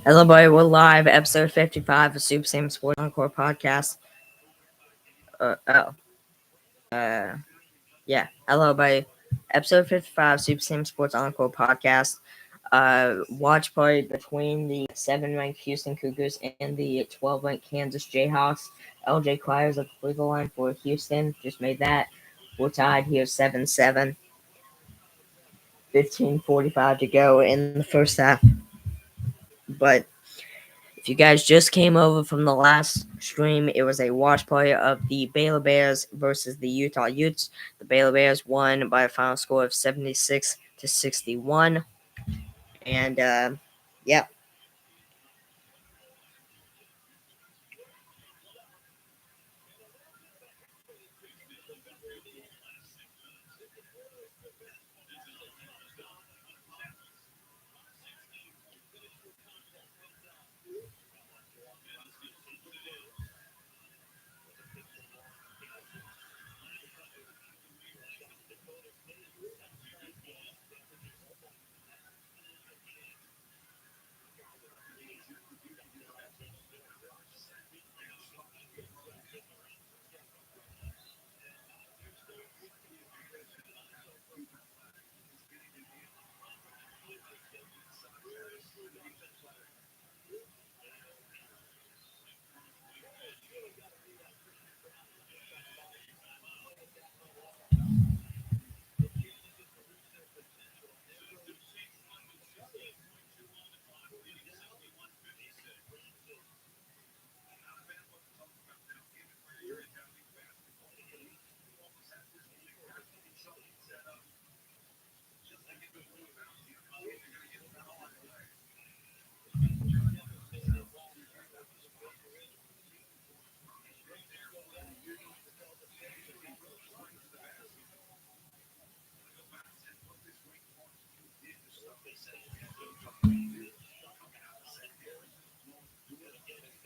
Hello, everybody. We're live, episode 55 of Super Sam Sports Encore podcast. Hello, everybody. Episode 55, Super Sam Sports Encore podcast. Watch party between the 7-ranked Houston Cougars and the 12-ranked Kansas Jayhawks. LJ Cliers at the free throw line for Houston. Just made that. We're tied here 7-7. 15:45 to go in the first half. But if you guys just came over from the last stream, it was a watch party of the Baylor Bears versus the Utah Utes. The Baylor Bears won by a final score of 76-61. And, yeah.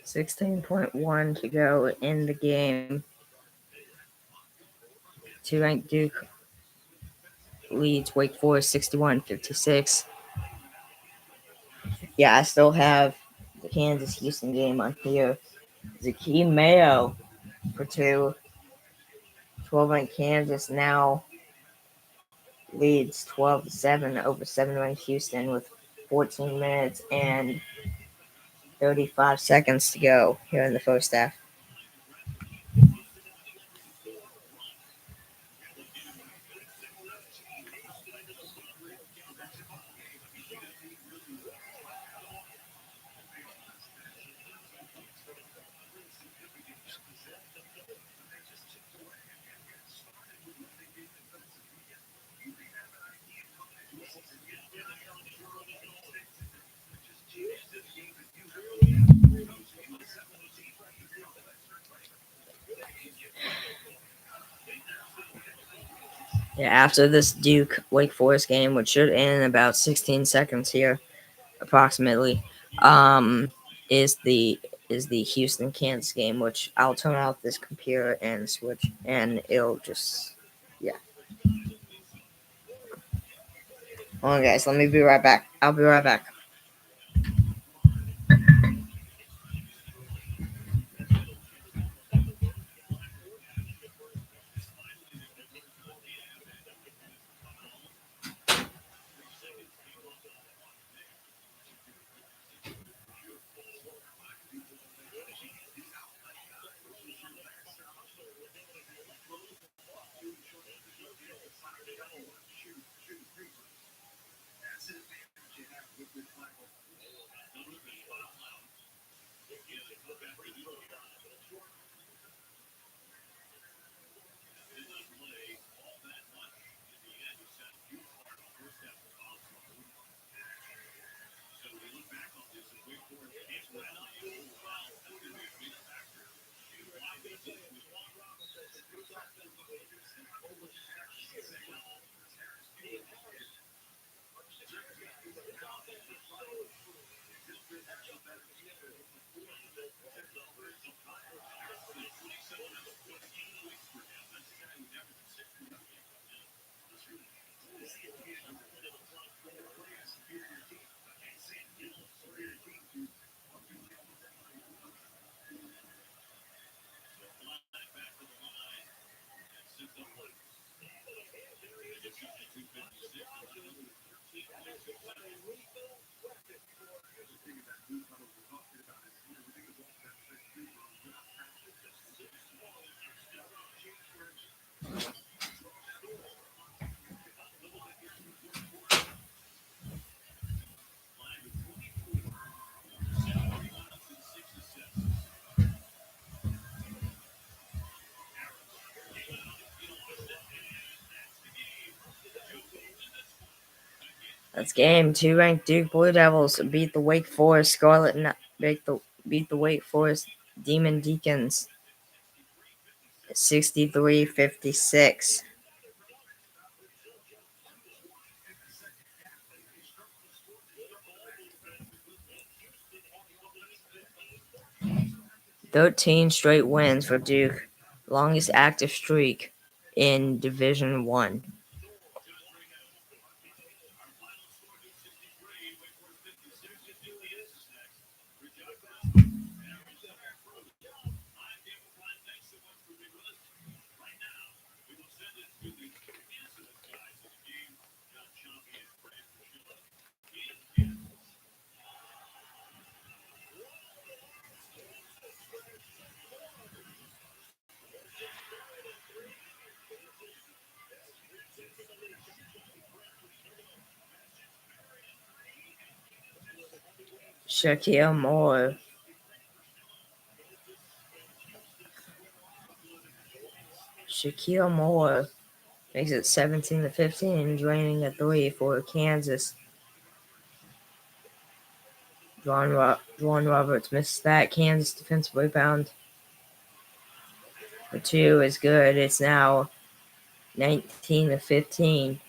16.1 to go in the game. Two-ranked Duke leads Wake Forest 61-56. Yeah, I still have the Kansas-Houston game on here. Zakeem Mayo for two. 12-ranked Kansas now leads 12-7 over 7-ranked Houston with 14 minutes and 35 seconds to go here in the first half. Yeah, after this Duke Wake Forest game, which should end in about 16 seconds here, approximately, is the Houston Kansas game, which I'll turn off this computer and switch, and it'll just hold on, guys. Let me be right back. I'll be right back. That's game. 2 ranked Duke Blue Devils beat the Wake Forest Scarlet. Beat the Wake Forest Demon Deacons 63-56. "13 straight wins for Duke, longest active streak in Division One." Shaquille Moore. Shaquille Moore makes it 17-15, draining a three for Kansas. Dwan Roberts misses that. Kansas defensive rebound. The two is good. It's now 19-15.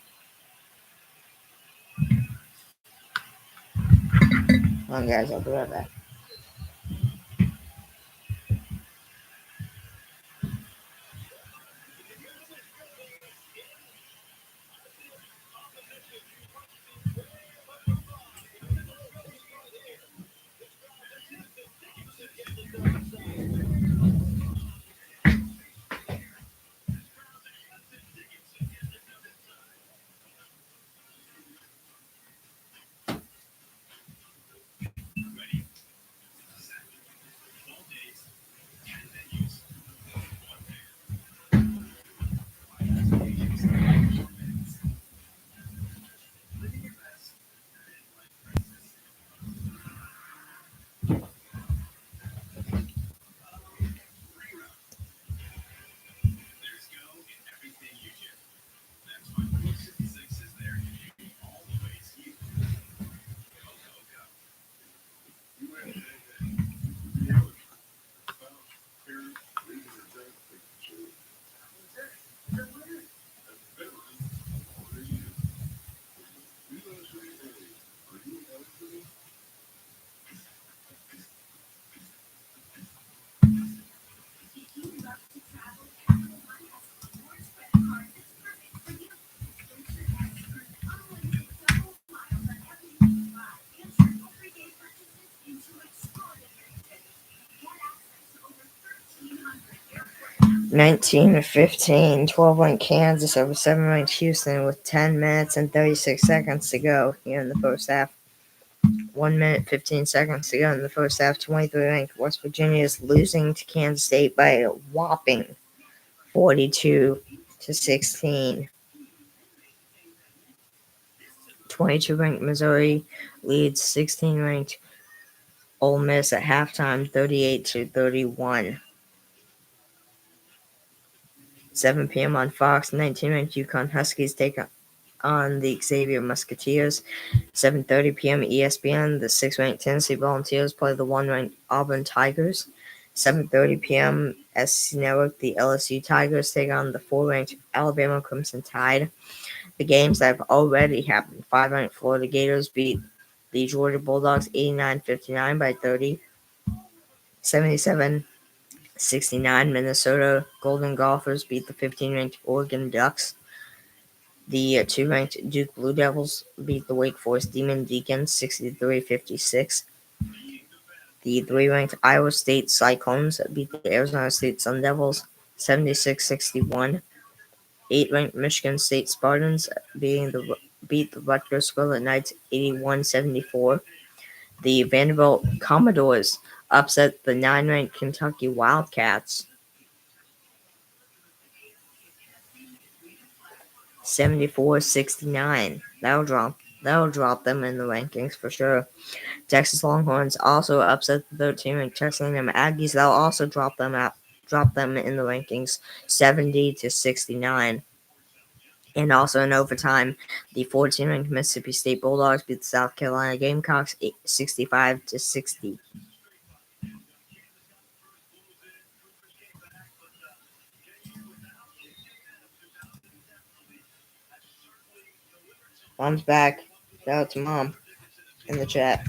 Hold on, guys. I'll be right back. (19-15). 12-ranked Kansas over 7-ranked Houston with 10 minutes and 36 seconds to go here in the first half. 1 minute 15 seconds to go in the first half. 23-ranked West Virginia is losing to Kansas State by a whopping 42-16. 22-ranked Missouri leads 16-ranked Ole Miss at halftime, 38-31. 7 p.m. on Fox. 19-ranked UConn Huskies take on the Xavier Musketeers. 7:30 p.m. ESPN. The 6th-ranked Tennessee Volunteers play the 1-ranked Auburn Tigers. 7:30 p.m. SEC Network. The LSU Tigers take on the 4-ranked Alabama Crimson Tide. The games that have already happened. 5-ranked Florida Gators beat the Georgia Bulldogs 89-59 by 30. 77-69. Minnesota Golden Gophers beat the 15-ranked Oregon Ducks. The 2-ranked Duke Blue Devils beat the Wake Forest Demon Deacons 63-56. The 3-ranked Iowa State Cyclones beat the Arizona State Sun Devils 76-61. 8-ranked Michigan State Spartans beat the Rutgers Scarlet Knights 81-74. The Vanderbilt Commodores upset the 9-ranked Kentucky Wildcats 74-69. That'll drop them in the rankings for sure. Texas Longhorns also upset the 13-ranked Texas A&M Aggies. That'll also drop them in the rankings 70-69. And also in overtime, the 14-ranked Mississippi State Bulldogs beat the South Carolina Gamecocks 65-60. Mom's back. Shout out to Mom in the chat.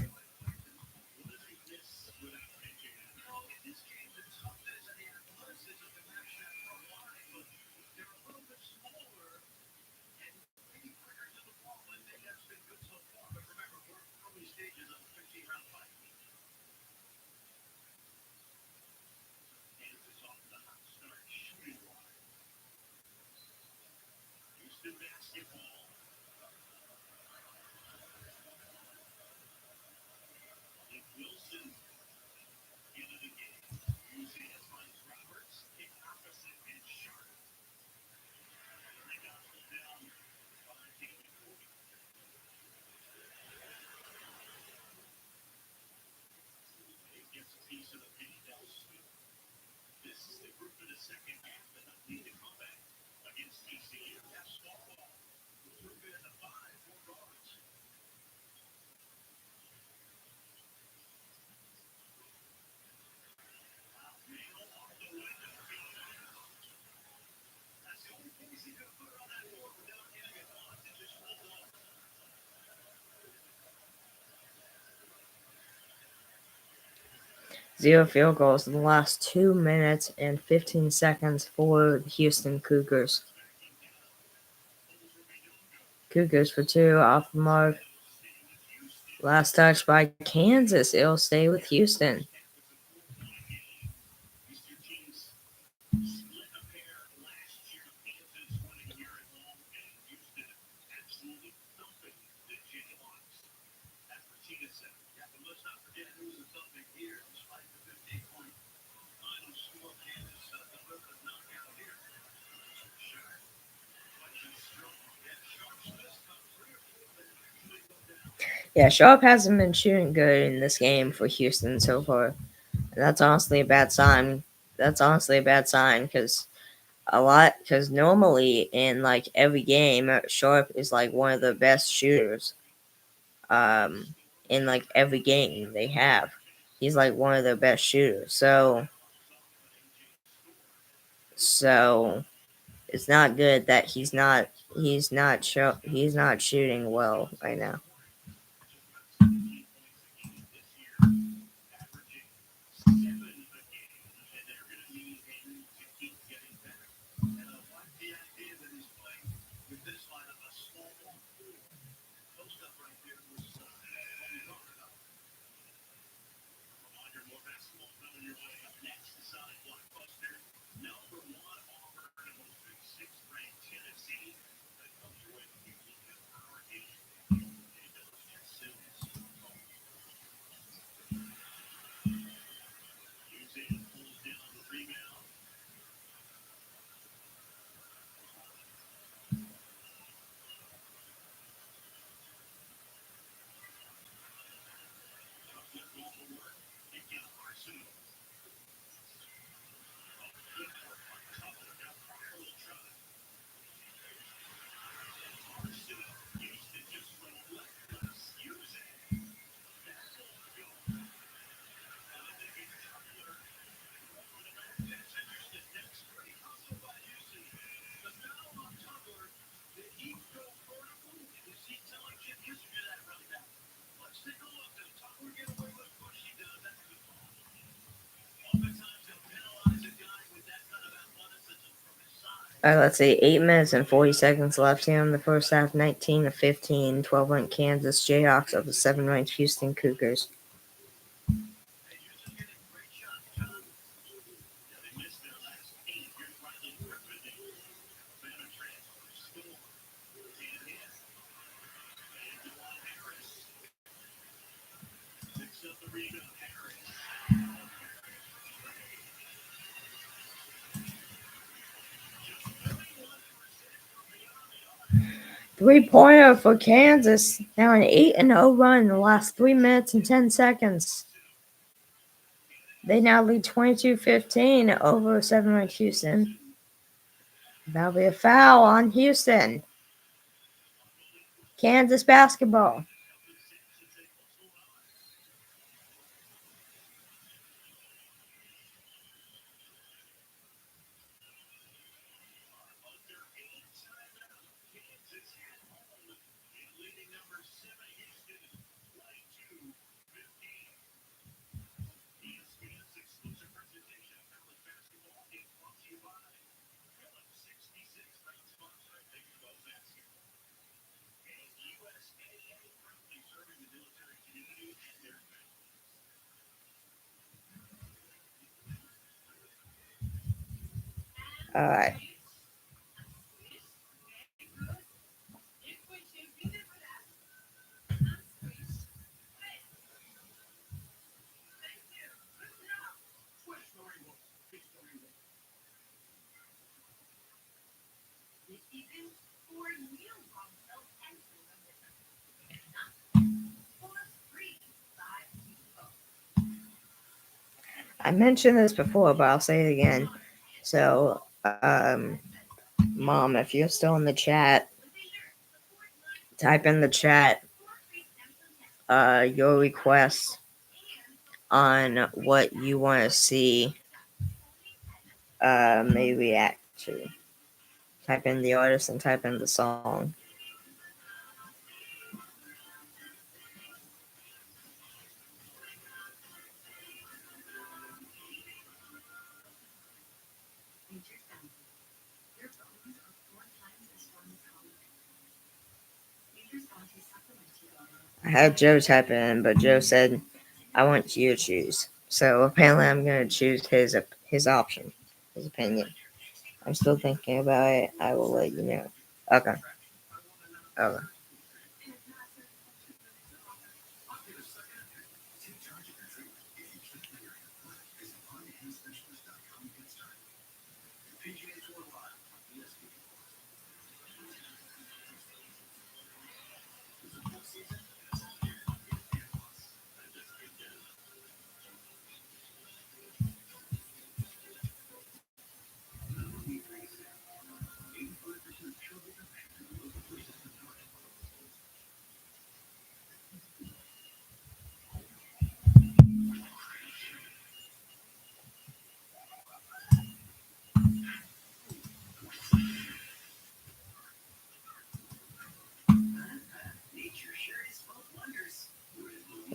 Zero field goals in the last 2 minutes and 15 seconds for the Houston Cougars. Cougars for 2 off the mark. Last touch by Kansas. It'll stay with Houston. Yeah, Sharp hasn't been shooting good in this game for Houston so far. And that's honestly a bad sign. Because normally in like every game, Sharp is like one of the best shooters. In like every game they have, he's like one of the best shooters. So it's not good that he's not shooting well right now. All right, let's see. 8 minutes and 40 seconds left here in the first half. 19-15. 12-ranked Kansas Jayhawks over 7-ranked Houston Cougars. Three-pointer for Kansas. Now an 8-0 run in the last 3 minutes and 10 seconds. They now lead 22-15 over 7-ranked Houston. That'll be a foul on Houston. Kansas basketball. All right. I mentioned this before, but I'll say it again. So, Mom, if you're still in the chat, type in the chat your requests on what you want to see me react to. Type in the artist and type in the song. I had Joe type in, but Joe said, I want you to choose. So apparently I'm going to choose his option, his opinion. I'm still thinking about it. I will let you know. Okay. Okay.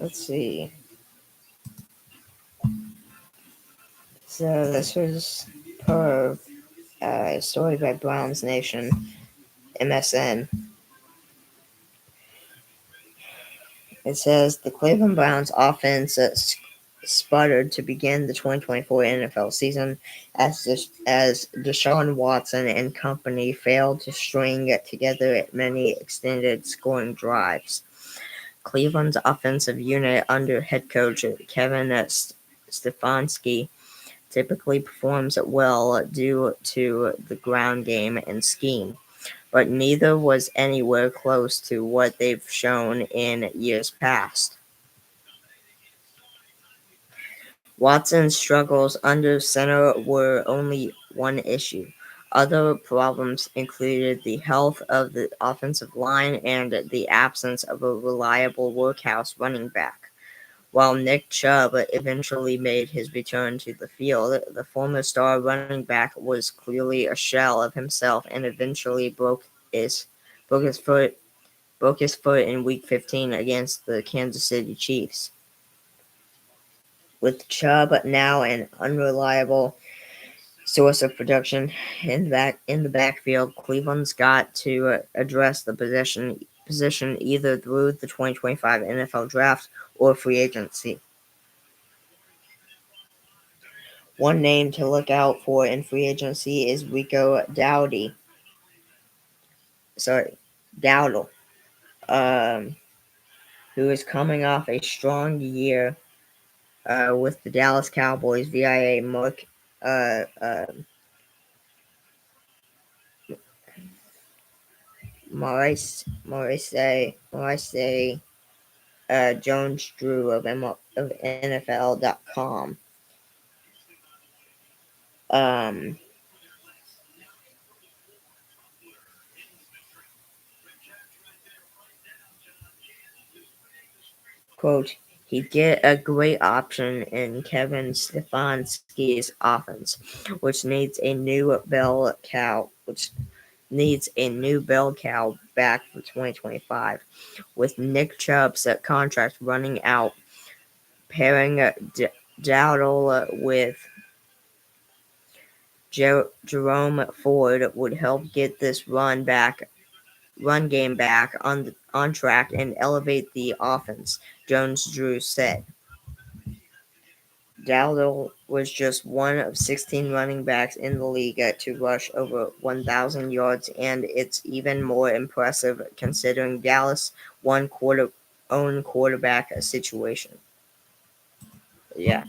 Let's see. So this was per story by Browns Nation, MSN. It says the Cleveland Browns offense sputtered to begin the 2024 NFL season as Deshaun Watson and company failed to string together many extended scoring drives. Cleveland's offensive unit under head coach Kevin Stefanski typically performs well due to the ground game and scheme, but neither was anywhere close to what they've shown in years past. Watson's struggles under center were only one issue. Other problems included the health of the offensive line and the absence of a reliable workhorse running back. While Nick Chubb eventually made his return to the field, the former star running back was clearly a shell of himself and eventually broke his foot in Week 15 against the Kansas City Chiefs. With Chubb now an unreliable source of production in the backfield, Cleveland's got to address the position either through the 2025 NFL Draft or free agency. One name to look out for in free agency is Rico Dowdle, who is coming off a strong year with the Dallas Cowboys via Mark Maurice Jones-Drew of NFL.com. Um, quote, he'd get a great option in Kevin Stefanski's offense, which needs a new bell cow back for 2025. With Nick Chubb's contract running out, pairing Dowdle with Jerome Ford would help get this run game back on track and elevate the offense, Jones-Drew said. Dowdle was just one of 16 running backs in the league to rush over 1,000 yards, and it's even more impressive considering Dallas' own quarterback situation. Yeah.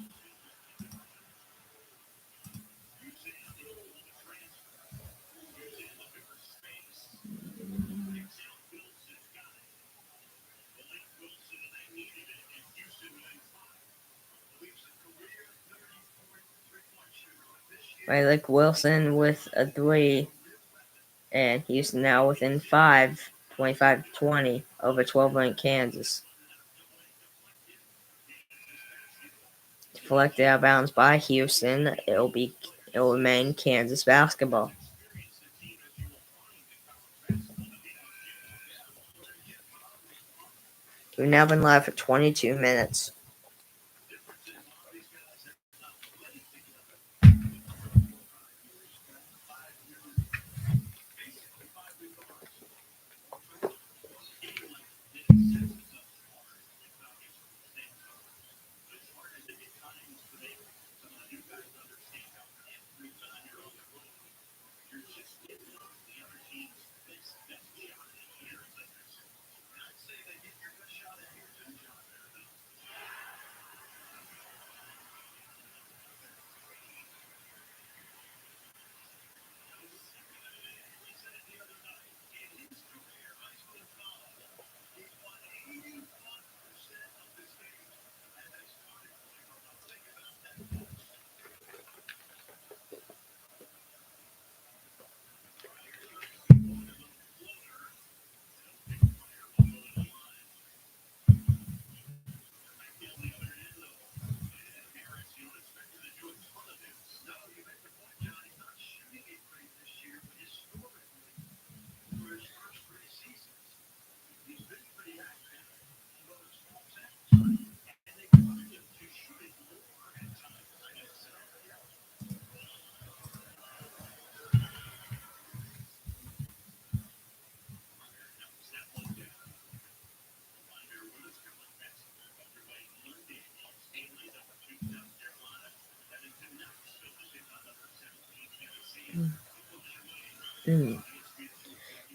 Like Wilson with a 3, and Houston now within 5, 25-20 over 12-ranked Kansas. Deflected out of bounds by Houston. It'll remain Kansas basketball. We've now been live for 22 minutes.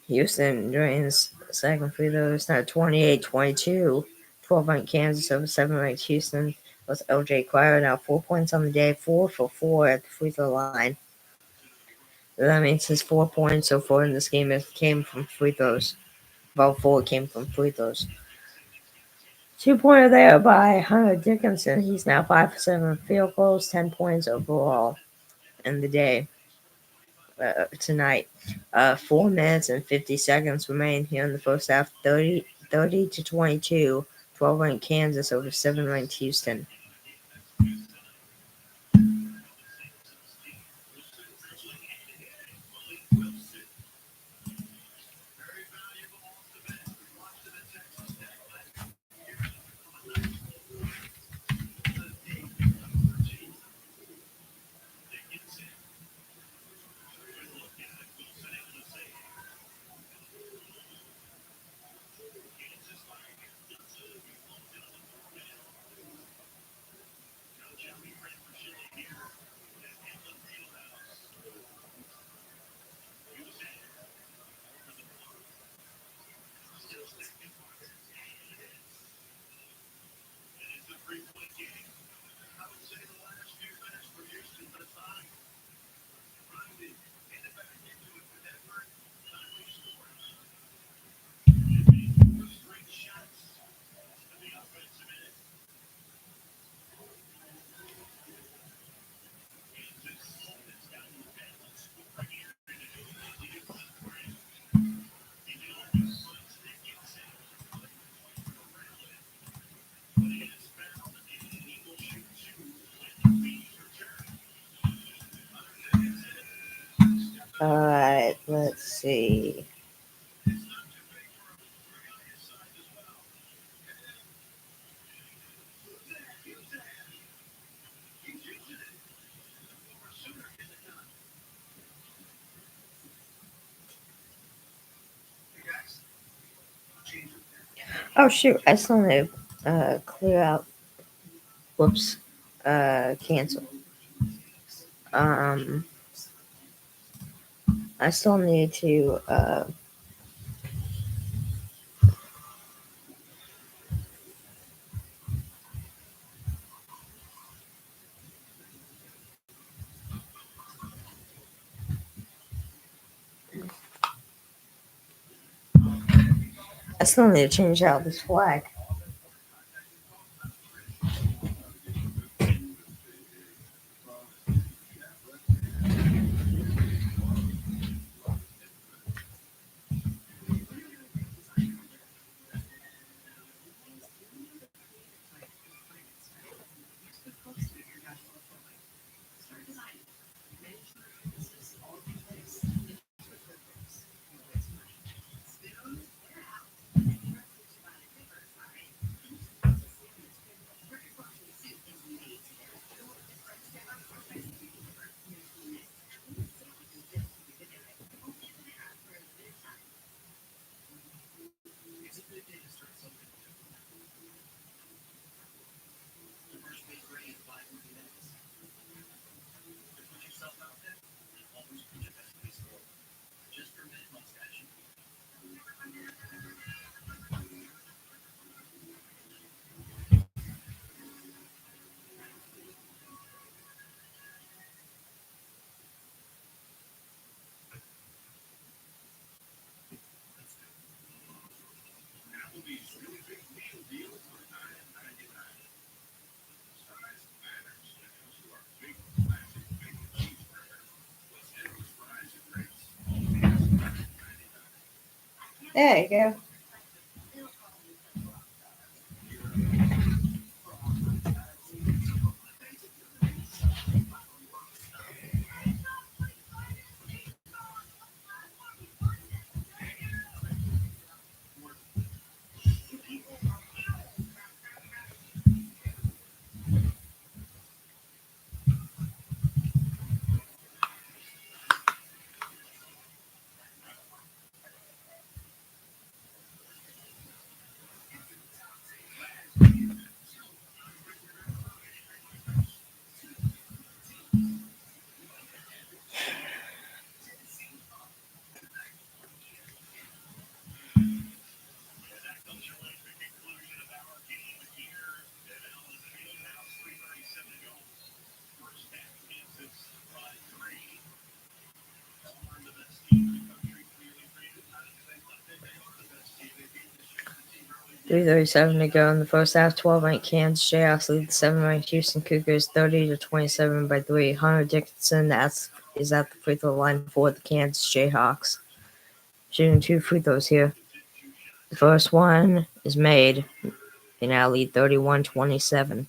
Houston drains second free throws now 28-22. 12-ranked Kansas over 7-ranked Houston. With LJ Cryer now 4 points on the day, 4 for 4 at the free throw line. That means his 4 points so far in this game came from free throws. About 4 came from free throws. 2-pointer there by Hunter Dickinson. He's now 5 for 7 field goals, 10 points overall in the day. Tonight. 4 minutes and 50 seconds remain here in the first half. 30-22. 12-ranked Kansas over 7-ranked Houston. Alright, let's see. Oh shoot, I still need to clear out. Whoops. Cancel. Um, I still need to change out this flag. There you go. .337 to go in the first half. 12-ranked Kansas Jayhawks lead the 7-ranked Houston Cougars 30-27 by 3. Hunter Dickinson is at the free throw line for the Kansas Jayhawks, shooting 2 free throws here. The first one is made. They now lead 31-27.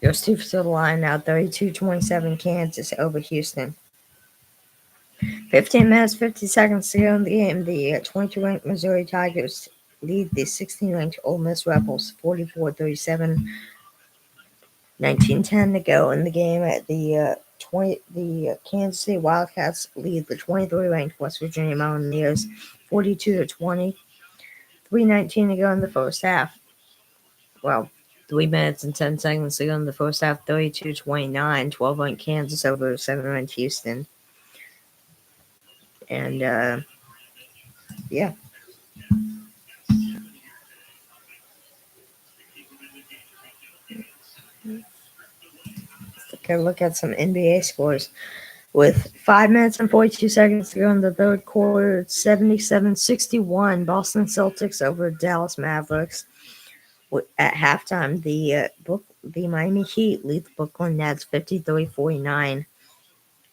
Goes 2 to the line now. 32-27 Kansas over Houston. 15 minutes, 50 seconds to go in the game. The 22-ranked Missouri Tigers lead the 16-ranked Ole Miss Rebels 44-37. 19:10 to go in the game. At the Kansas City Wildcats lead the 23-ranked West Virginia Mountaineers 42-20. 3:19 to go in the first half. Well, 3 minutes and 10 seconds to go in the first half. 32-29. 12-ranked Kansas over 7-ranked Houston. And yeah. Let's take a look at some NBA scores. With 5 minutes and 42 seconds to go in the third quarter, 77-61, Boston Celtics over Dallas Mavericks. At halftime, the Miami Heat lead the Brooklyn Nets 53-49.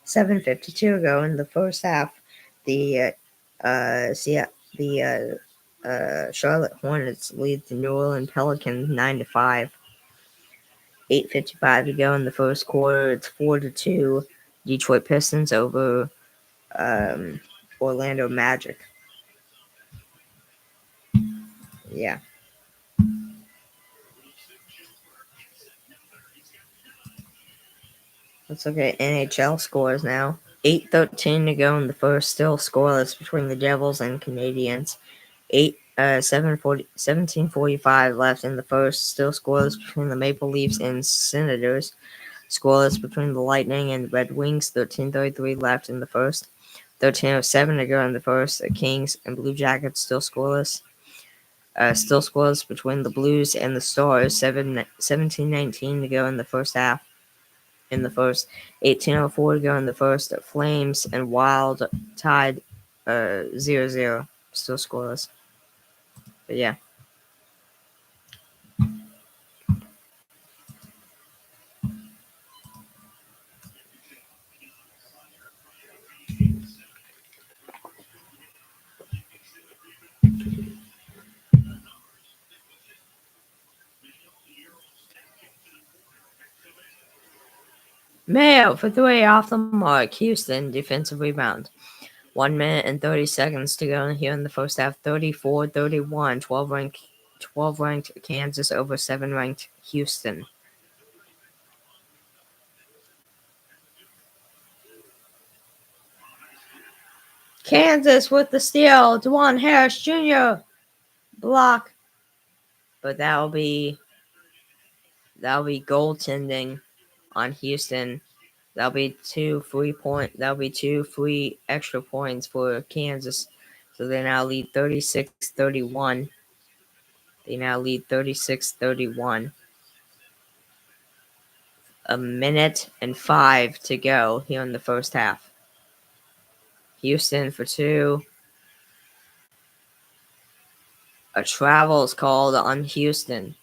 7:52 to go in the first half. The The Charlotte Hornets lead the New Orleans Pelicans 9-5. 8:55 to go in the first quarter. It's 4-2. Detroit Pistons over Orlando Magic. Yeah. Let's look at NHL scores now. 8:13 to go in the first, still scoreless between the Devils and Canadiens. 17:45 left in the first, still scoreless between the Maple Leafs and Senators. Scoreless between the Lightning and Red Wings. 13:33 left in the first. 13:07 to go in the first. The Kings and Blue Jackets still scoreless. Still scoreless between the Blues and the Stars. 17:19 to go in the first half. In the first, 18:04 to go in the first. Flames and Wild tied 0-0. Still scoreless. But yeah. Mayo for 3 off the mark. Houston defensive rebound. 1 minute and 30 seconds to go here in the first half. 34-31. 12 ranked Kansas over 7 ranked Houston. Kansas with the steal. DeJuan Harris Jr. block. But that'll be goaltending on Houston. That'll be two free extra points for Kansas. So they now lead 36-31. They now lead 36-31. A minute and 5 to go here in the first half. Houston for 2. A travel is called on Houston.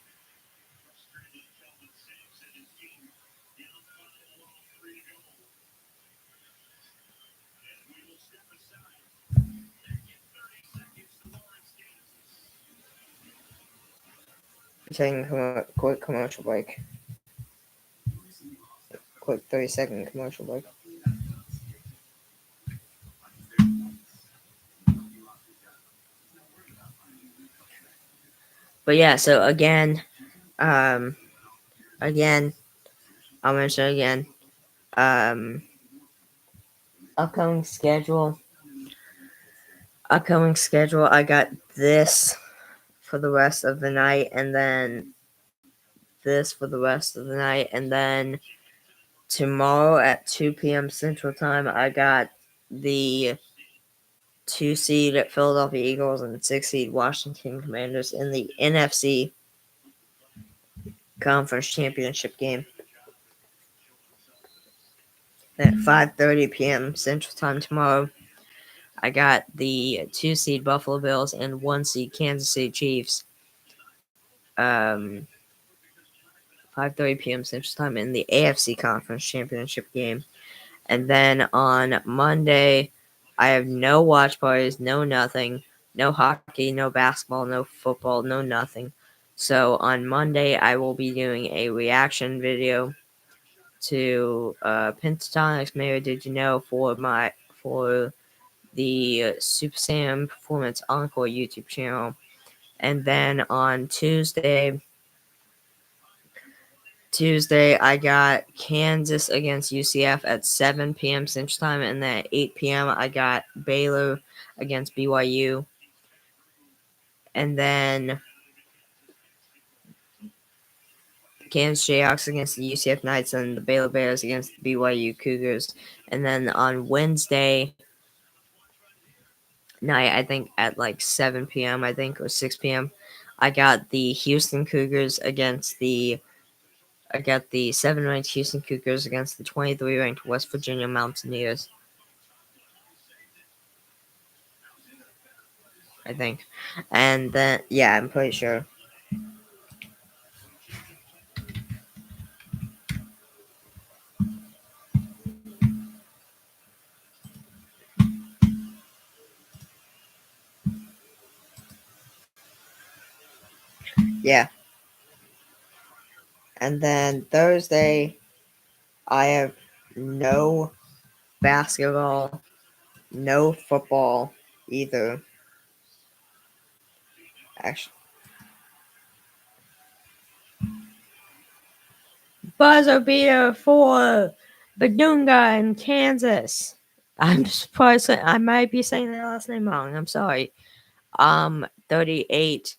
Taking a quick commercial break. Quick 30-second commercial break. But yeah, so again, I'll mention again, upcoming schedule. I got this for the rest of the night, and then this for the rest of the night, and then tomorrow at 2 p.m. Central Time, I got the 2 seed Philadelphia Eagles and 6 seed Washington Commanders in the NFC Conference Championship game. At 5:30 p.m. Central Time tomorrow, I got the 2 seed Buffalo Bills and 1 seed Kansas City Chiefs. 5:30 p.m. Central Time in the AFC Conference Championship game. And then on Monday, I have no watch parties, no nothing, no hockey, no basketball, no football, no nothing. So on Monday, I will be doing a reaction video to Pentatonix Mayor Did You Know for the Super Sam Performance Encore YouTube channel. And then on Tuesday, I got Kansas against UCF at 7 p.m. Central Time, and then at 8 p.m. I got Baylor against BYU. And then Kansas Jayhawks against the UCF Knights, and the Baylor Bears against the BYU Cougars. And then on Wednesday night, I think at like 7 p.m., or 6 p.m., I got the Houston Cougars against the 7-ranked Houston Cougars against the 23-ranked West Virginia Mountaineers. I think. And then, yeah, I'm pretty sure. Yeah. And then Thursday, I have no basketball, no football either. Actually, buzzer beater for Badunga in Kansas. I'm surprised I might be saying that last name wrong. I'm sorry. 38.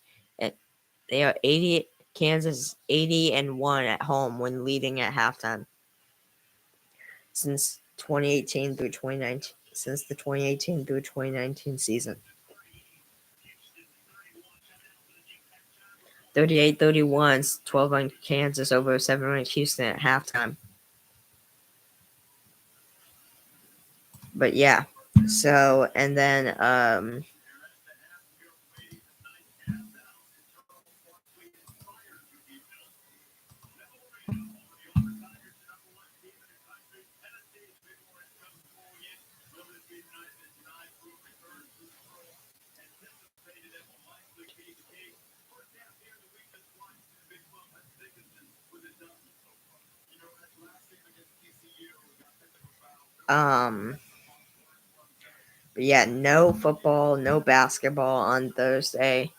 They are 80. Kansas 80-1 at home when leading at halftime. Since 2018 through 2019. Since the 2018 through 2019 season. 38-31, 12 on Kansas over 7 on Houston at halftime. But yeah, so and then but yeah, no football, no basketball on Thursday.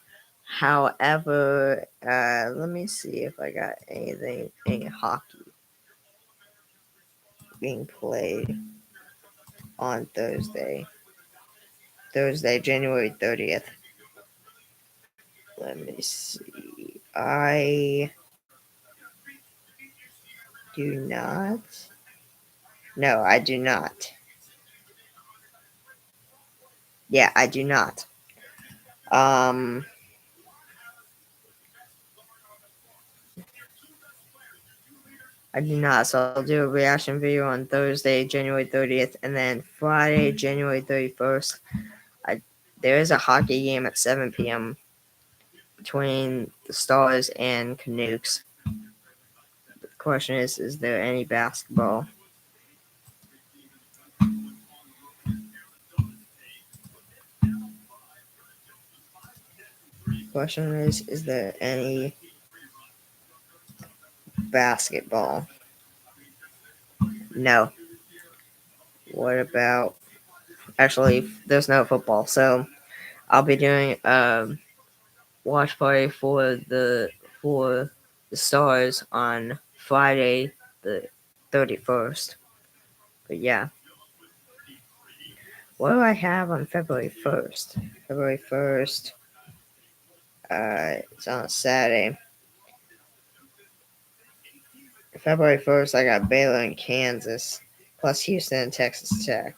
However, let me see if I got any hockey being played on Thursday. Thursday, January 30th. Let me see. I do not. No, I do not. Yeah, I do not. I do not. So I'll do a reaction video on Thursday, January 30th, and then Friday, January 31st. There is a hockey game at 7 p.m. between the Stars and Canucks. The question is there any basketball? Question is there any basketball? No. What about? Actually, there's no football, so I'll be doing watch party for the Stars on Friday the 31st. But yeah. What do I have on February 1st? February 1st, it's on a Saturday. February 1st, I got Baylor and Kansas, plus Houston and Texas Tech.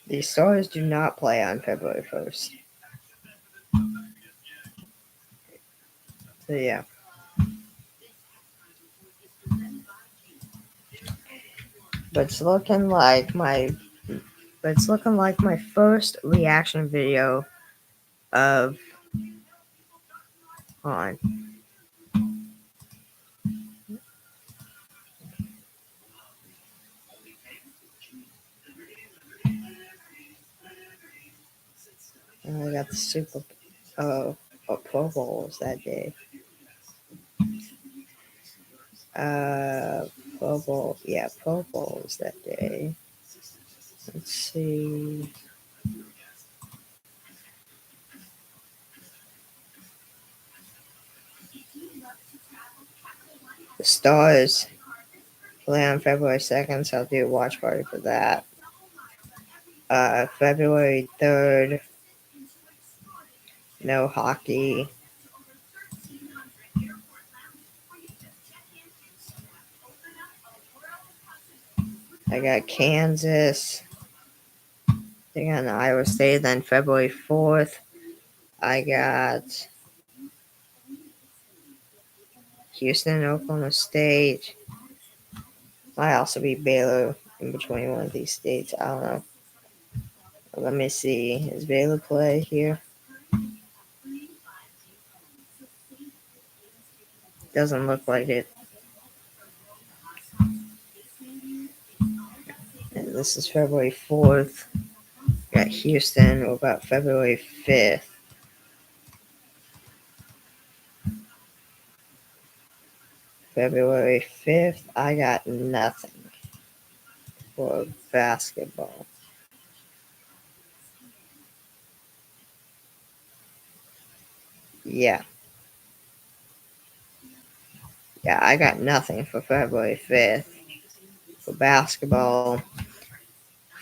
The Stars do not play on February 1st. So yeah. But it's looking like my first reaction video of on. And I got the Super Pro Bowls that day. Pro Bowls that day. Let's see. The Stars play on February 2nd, so I'll do a watch party for that. February 3rd, no hockey. I got Kansas. They got Iowa State. Then February 4th, I got Houston, Oklahoma State. Might also be Baylor in between one of these states. I don't know. Let me see. Is Baylor play here? Doesn't look like it. And this is February 4th. Got Houston about February 5th. February 5th, I got nothing for basketball. Yeah. Yeah, I got nothing for February 5th. For basketball.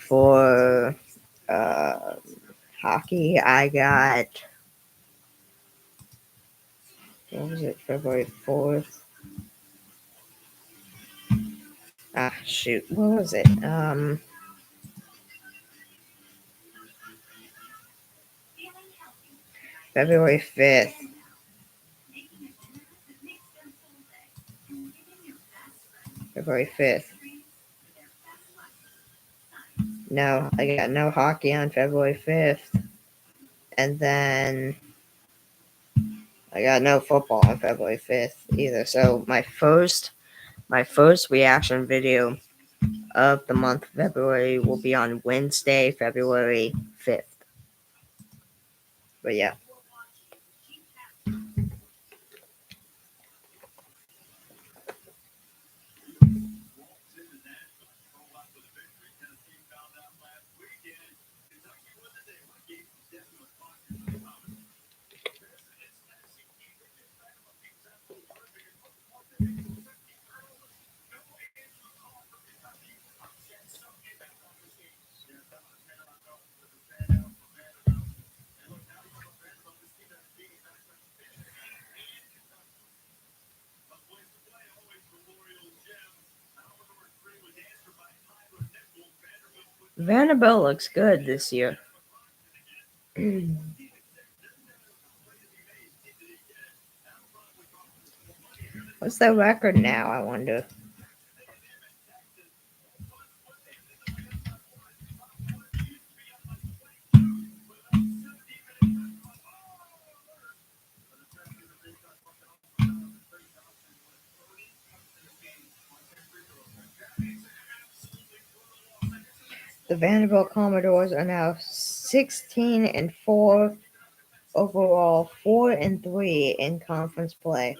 For hockey, I got, what was it, February 4th? Ah, shoot, what was it? February 5th. February 5th. No, I got no hockey on February 5th. And then I got no football on February 5th either. So my first reaction video of the month of February will be on Wednesday, February 5th. But yeah. Vanderbilt looks good this year. What's their record now, I wonder? The Vanderbilt Commodores are now 16-4 overall, 4-3 in conference play.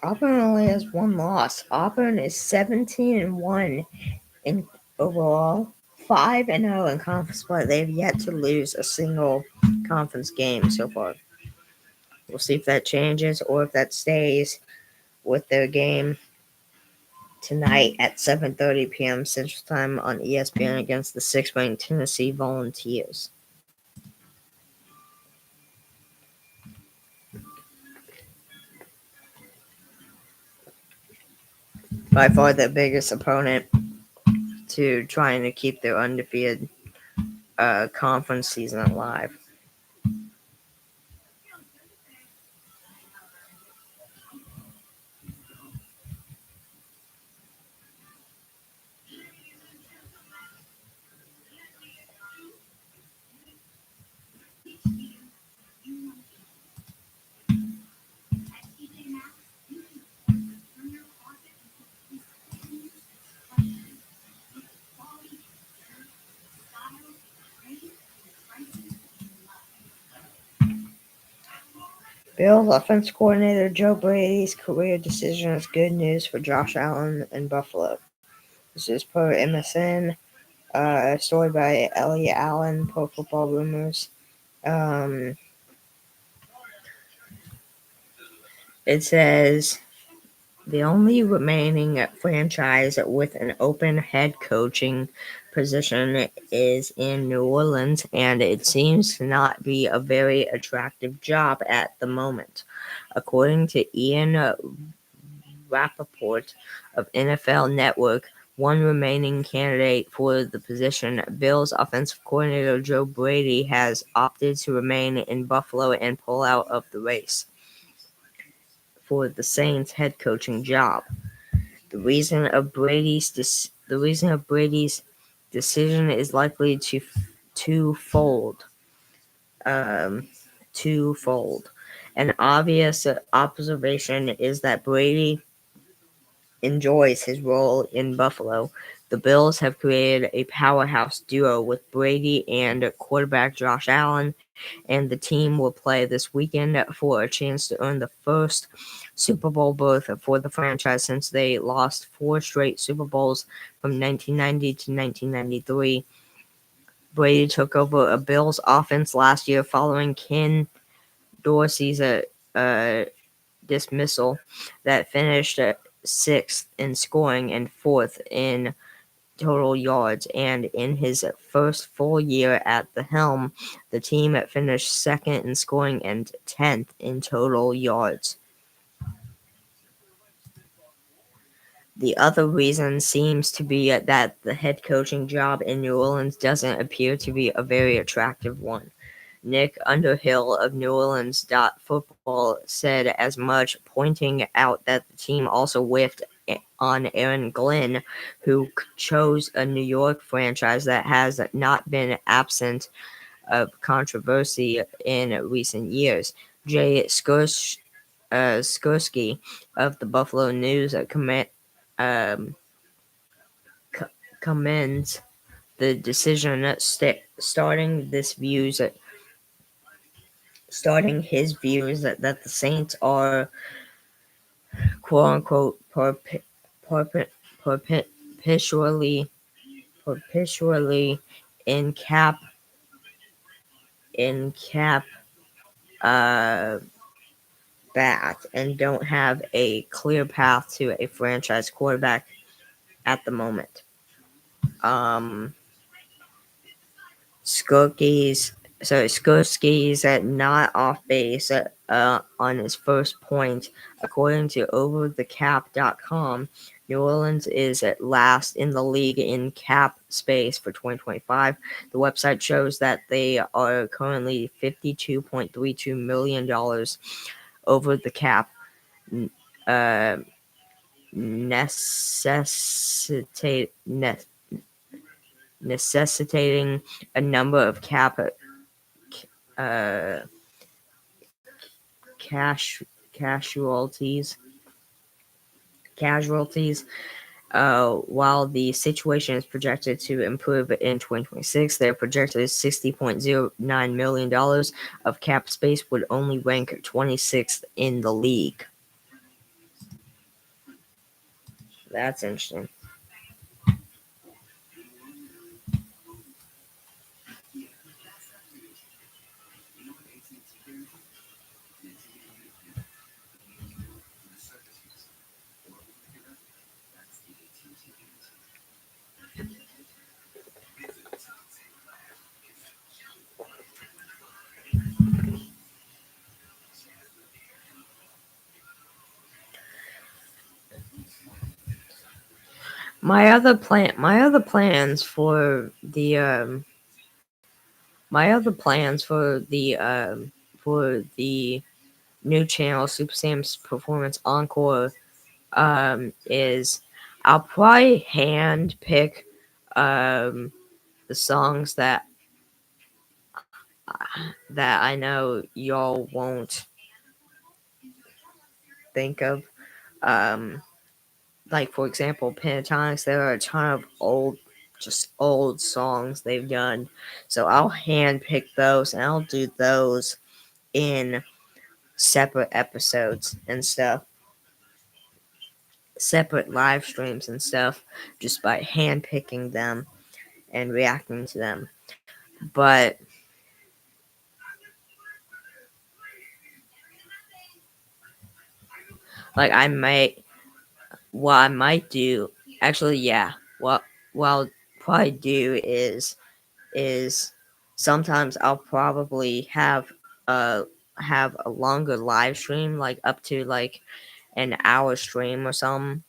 Auburn only has one loss. Auburn is 17-1 in overall, 5-0 in conference play. They have yet to lose a single conference game so far. We'll see if that changes or if that stays with their game tonight at 7:30 p.m. Central Time on ESPN against the 6th-ranked Tennessee Volunteers. By far their biggest opponent to trying to keep their undefeated conference season alive. Bills offense coordinator Joe Brady's career decision is good news for Josh Allen in Buffalo. This is per MSN, a story by Elliot Allen, Pro Football Rumors. It says the only remaining franchise with an open head coaching position is in New Orleans, and it seems to not be a very attractive job at the moment. According to Ian Rappaport of NFL Network, one remaining candidate for the position. Bills offensive coordinator Joe Brady has opted to remain in Buffalo and pull out of the race for the Saints head coaching job. The reason of Brady's decision is likely to twofold. Um, twofold. An obvious observation is that Brady enjoys his role in Buffalo. The Bills have created a powerhouse duo with Brady and quarterback Josh Allen, and the team will play this weekend for a chance to earn the first Super Bowl berth for the franchise since they lost 4 straight Super Bowls from 1990 to 1993. Brady took over a Bills offense last year following Ken Dorsey's dismissal that finished sixth in scoring and fourth in total yards, and in his first full year at the helm, the team finished second in scoring and 10th in total yards. The other reason seems to be that the head coaching job in New Orleans doesn't appear to be a very attractive one. Nick Underhill of New Orleans Football said as much, pointing out that the team also whiffed on Aaron Glenn, who chose a New York franchise that has not been absent of controversy in recent years. Jay Skursky of the Buffalo News um, commends the decision, starting his views that the Saints are quote unquote perpetually in cap uh bat and don't have a clear path to a franchise quarterback at the moment. Um Skorsky's not off base on his first point. According to overthecap.com, New Orleans is at last in the league in cap space for 2025. The website shows that they are currently $52.32 million over the cap, uh, necessitate, ne- necessitating a number of uh, casualties. While the situation is projected to improve in 2026, their projected $60.09 million of cap space would only rank 26th in the league. That's interesting. My other plans for the new channel Super Sam's Performance Encore is I'll probably hand pick the songs that I know y'all won't think of. Um, like for example, Pentatonics. There are a ton of old songs they've done, so I'll hand pick those and I'll do those in separate episodes and stuff, separate live streams and stuff, just by hand picking them and reacting to them. But like what I might do, actually, yeah, what I'll probably do is sometimes I'll probably have a longer live stream, like up to like an hour stream or something,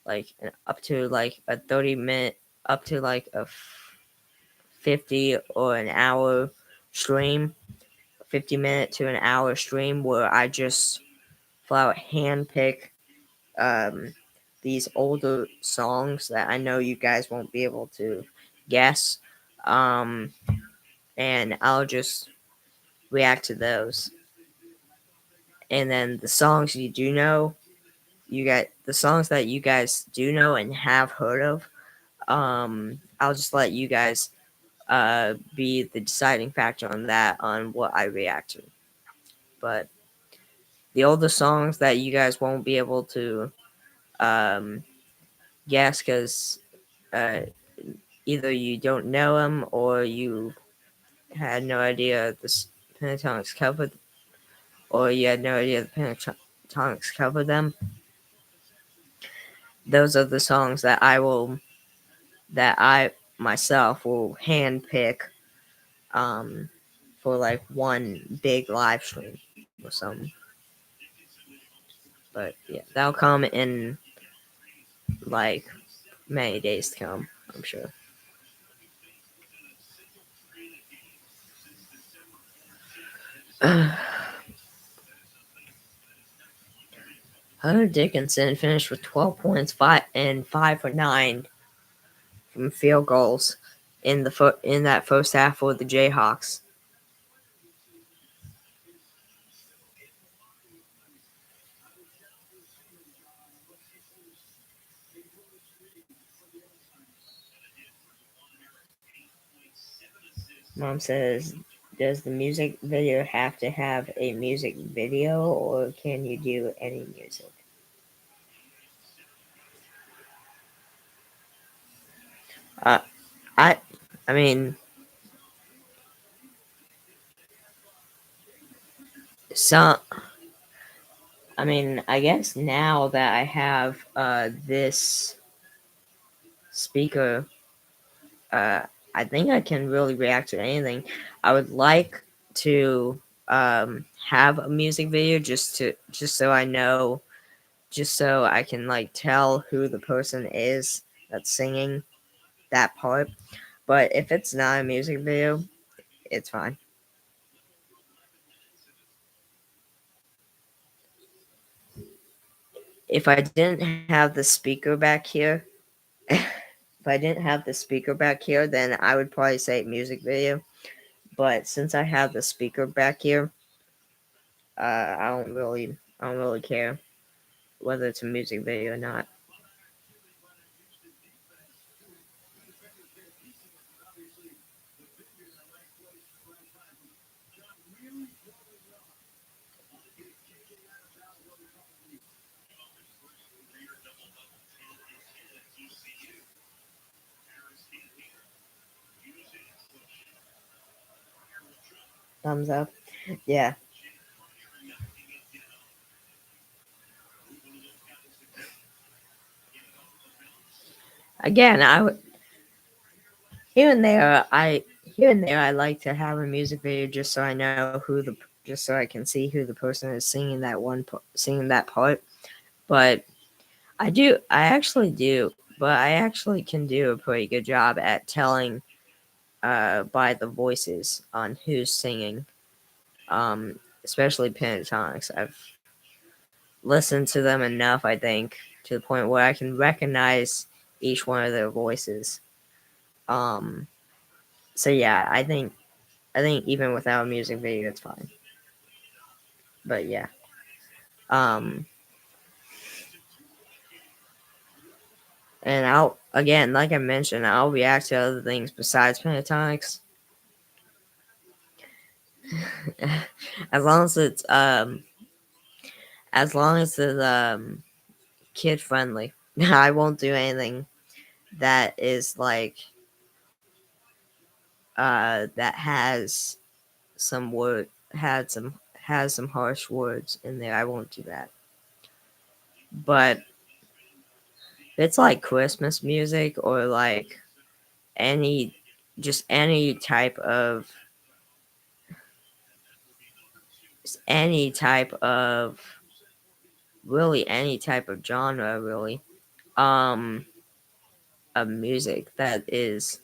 like up to like a 30 minute, up to like a 50 or an hour stream, 50 minute to an hour stream where I just flat out handpick um, these older songs that I know you guys won't be able to guess. Um, and I'll just react to those. And then the songs you do know, you got the songs that you guys do know and have heard of. I'll just let you guys be the deciding factor on that, on what I react to. But the older songs that you guys won't be able to um, guess because uh, either you don't know them or you had no idea the Pentatonics covered, or you had no idea the Pentatonics covered them. Those are the songs that I myself will handpick um, for like one big live stream or something. But yeah, that'll come in like many days to come, I'm sure. Hunter Dickinson finished with 12 points, 5 for 9 from field goals in that first half for the Jayhawks. Mom says, "Does the music video have to have a music video, or can you do any music?" Uh, I, I mean, some. I mean, I guess now that I have this speaker, uh, I think I can really react to anything. I would like to have a music video just so I know, just so I can like tell who the person is that's singing that part. But if it's not a music video, it's fine. If I didn't have the speaker back here, if I didn't have the speaker back here, then I would probably say music video. But since I have the speaker back here, I don't really care whether it's a music video or not. Thumbs up. Yeah. Again, I would here and there. I like to have a music video just so I know just so I can see who the person is singing that part. But I actually do, but I actually can do a pretty good job at telling by the voices on who's singing. Especially pentatonics. I've listened to them enough, I think, to the point where I can recognize each one of their voices. Um, so yeah, I think even without a music video, it's fine. But yeah, um, and I'll again, like I mentioned, I'll react to other things besides pentatonics, as long as it's kid friendly. I won't do anything that is like that some word has some harsh words in there. I won't do that. But it's like Christmas music or like any just any type of really any type of genre, really, um, of music that is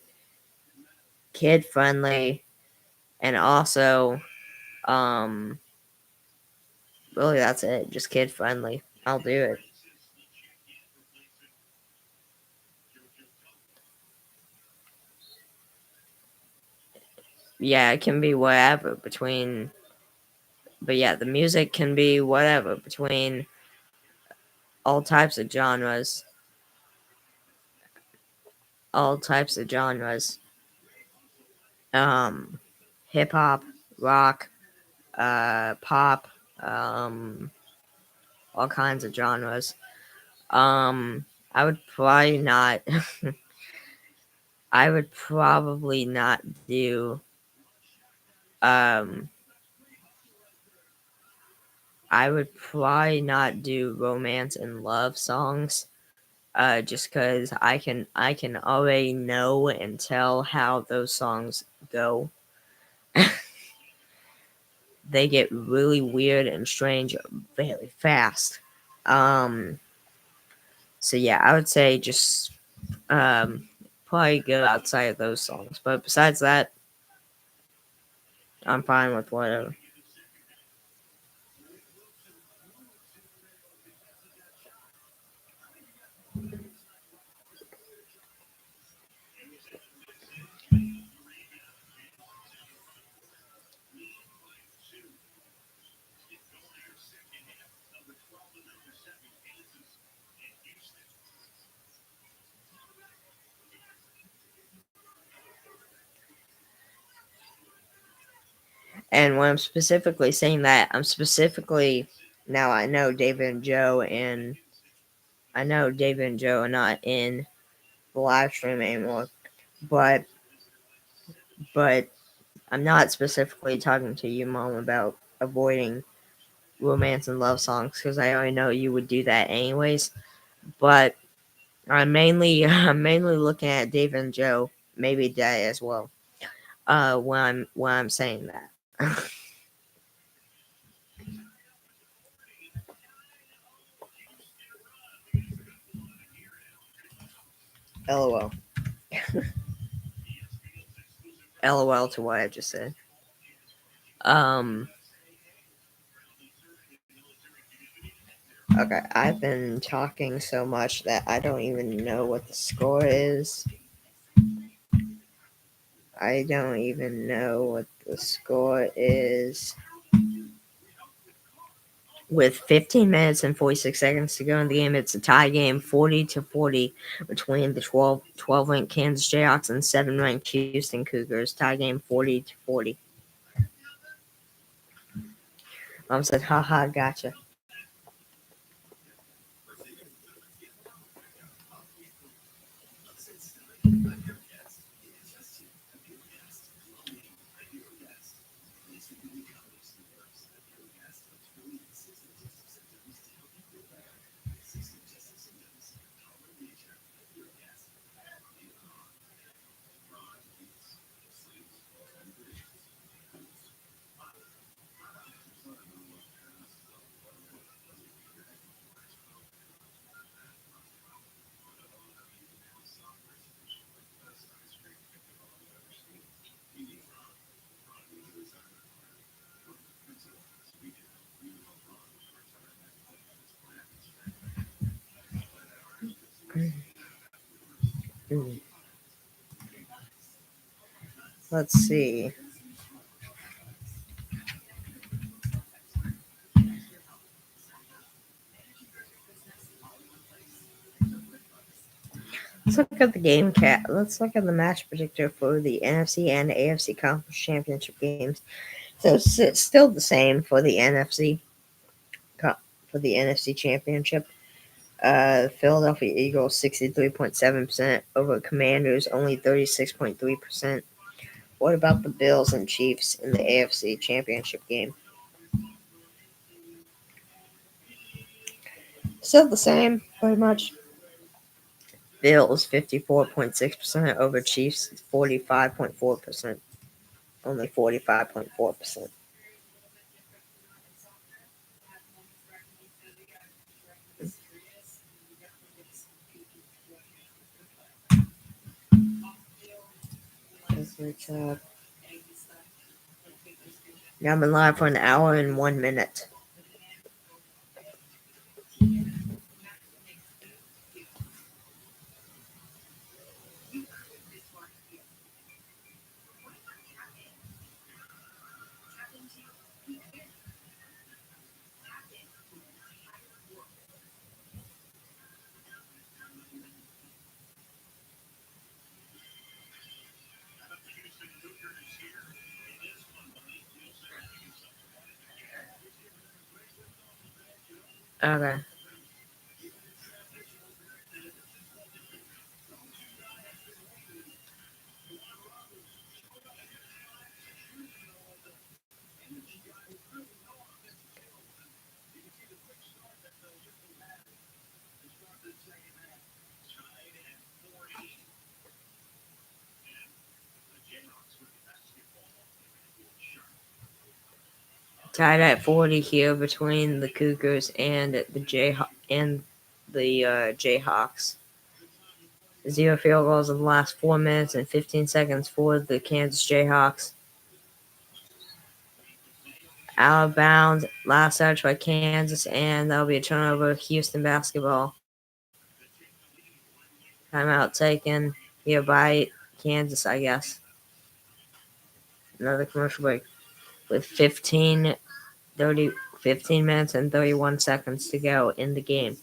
kid friendly and also, um, really that's it, just kid friendly. I'll do it. Yeah, it can be whatever between, but yeah, the music can be whatever between all types of genres, all types of genres. Um, Hip hop, rock, pop, um, all kinds of genres. Um, I would probably not. I would probably not do. Um, I would probably not do romance and love songs. Just because I can already know and tell how those songs go. They get really weird and strange very fast. Um, so yeah, I would say just probably go outside of those songs. But besides that, I'm fine with whatever. And when I'm specifically saying that, I'm specifically now I know David and Joe are not in the live stream anymore, but but I'm not specifically talking to you, Mom, about avoiding romance and love songs because I already know you would do that anyways. But I'm mainly looking at David and Joe, maybe Day as well. When I'm saying that. LOL. LOL to what I just said. Um. Okay, I've been talking so much that I don't even know what the score is. I don't even know what the score is. With 15 minutes and 46 seconds to go in the game, it's a tie game 40-40 between the 12 ranked Kansas Jayhawks and 7 ranked Houston Cougars. Tie game 40-40. Mom said, haha, gotcha. Mm. Let's see. Let's look at the game cat. Let's look at the match predictor for the NFC and AFC Conference Championship games. So it's still the same for the NFC Championship. Philadelphia Eagles 63.7% over Commanders only 36.3%. What about the Bills and Chiefs in the AFC Championship game? Still the same, pretty much. Bills 54.6% over Chiefs 45.4%. Only 45.4%. Now I've been live for an hour and 1 minute. Okay. Tied at 40 here between the Cougars and the Jayhawks. 0 field goals in the last 4 minutes and 15 seconds for the Kansas Jayhawks. Out of bounds, last touch by Kansas, and that'll be a turnover. Houston basketball. Timeout taken here by Kansas, I guess. Another commercial break with 15 minutes and 31 seconds to go in the game.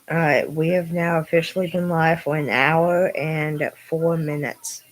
Alright, we have now officially been live for an hour and 4 minutes.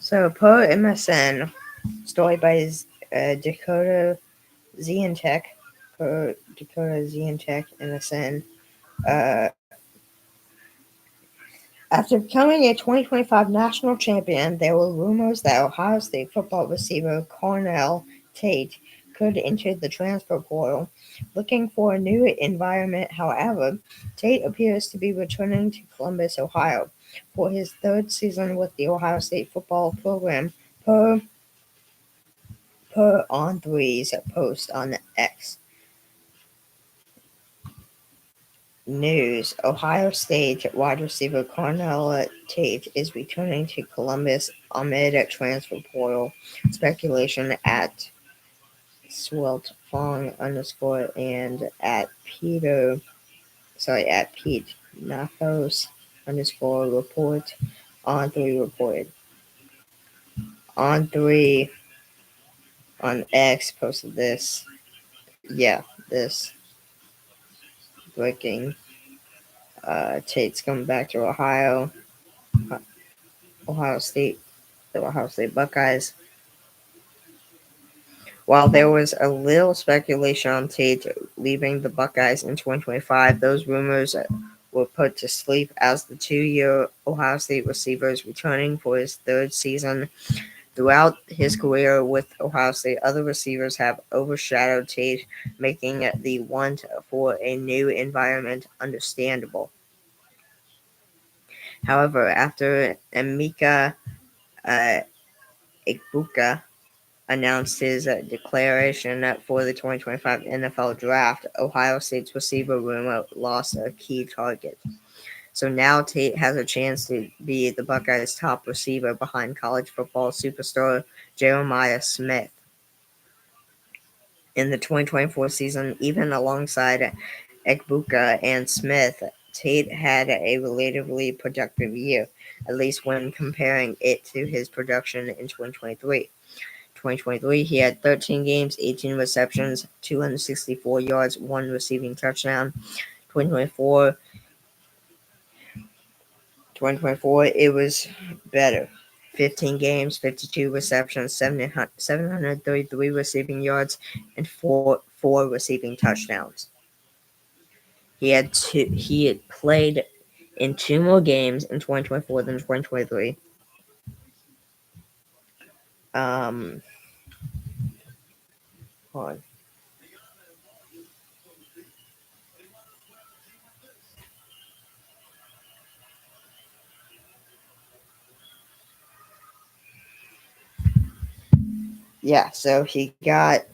So, per MSN, story by Dakota Zientech, per Dakota Zientech MSN, after becoming a 2025 national champion, there were rumors that Ohio State football receiver Cornell Tate could enter the transfer portal. Looking for a new environment, however, Tate appears to be returning to Columbus, Ohio, for his third season with the Ohio State football program, per On3's post on X. News: Ohio State wide receiver Cornell Tate is returning to Columbus amid transfer portal speculation at Sweltfong _ and at Pete Nathos _ report. On3 reported. On3 on X posted this. Yeah, this breaking. Tate's coming back to Ohio. Ohio State, the Ohio State Buckeyes While there was a little speculation on Tate leaving the Buckeyes in 2025, those rumors were put to sleep as the 2-year Ohio State receiver is returning for his third season. Throughout his career with Ohio State, other receivers have overshadowed Tate, making the want for a new environment understandable. However, after Emeka Egbuka announced his declaration for the 2025 NFL Draft, Ohio State's receiver room lost a key target. So now Tate has a chance to be the Buckeyes' top receiver behind college football superstar Jeremiah Smith. In the 2024 season, even alongside Egbuka and Smith, Tate had a relatively productive year, at least when comparing it to his production in 2023. 2023, he had 13 games, 18 receptions, 264 yards, 1 receiving touchdown. 2024, 2024, it was better. 15 games, 52 receptions, 733 receiving yards, and four receiving touchdowns. He had played in 2 more games in 2024 than 2023. Hold on. Yeah, so he got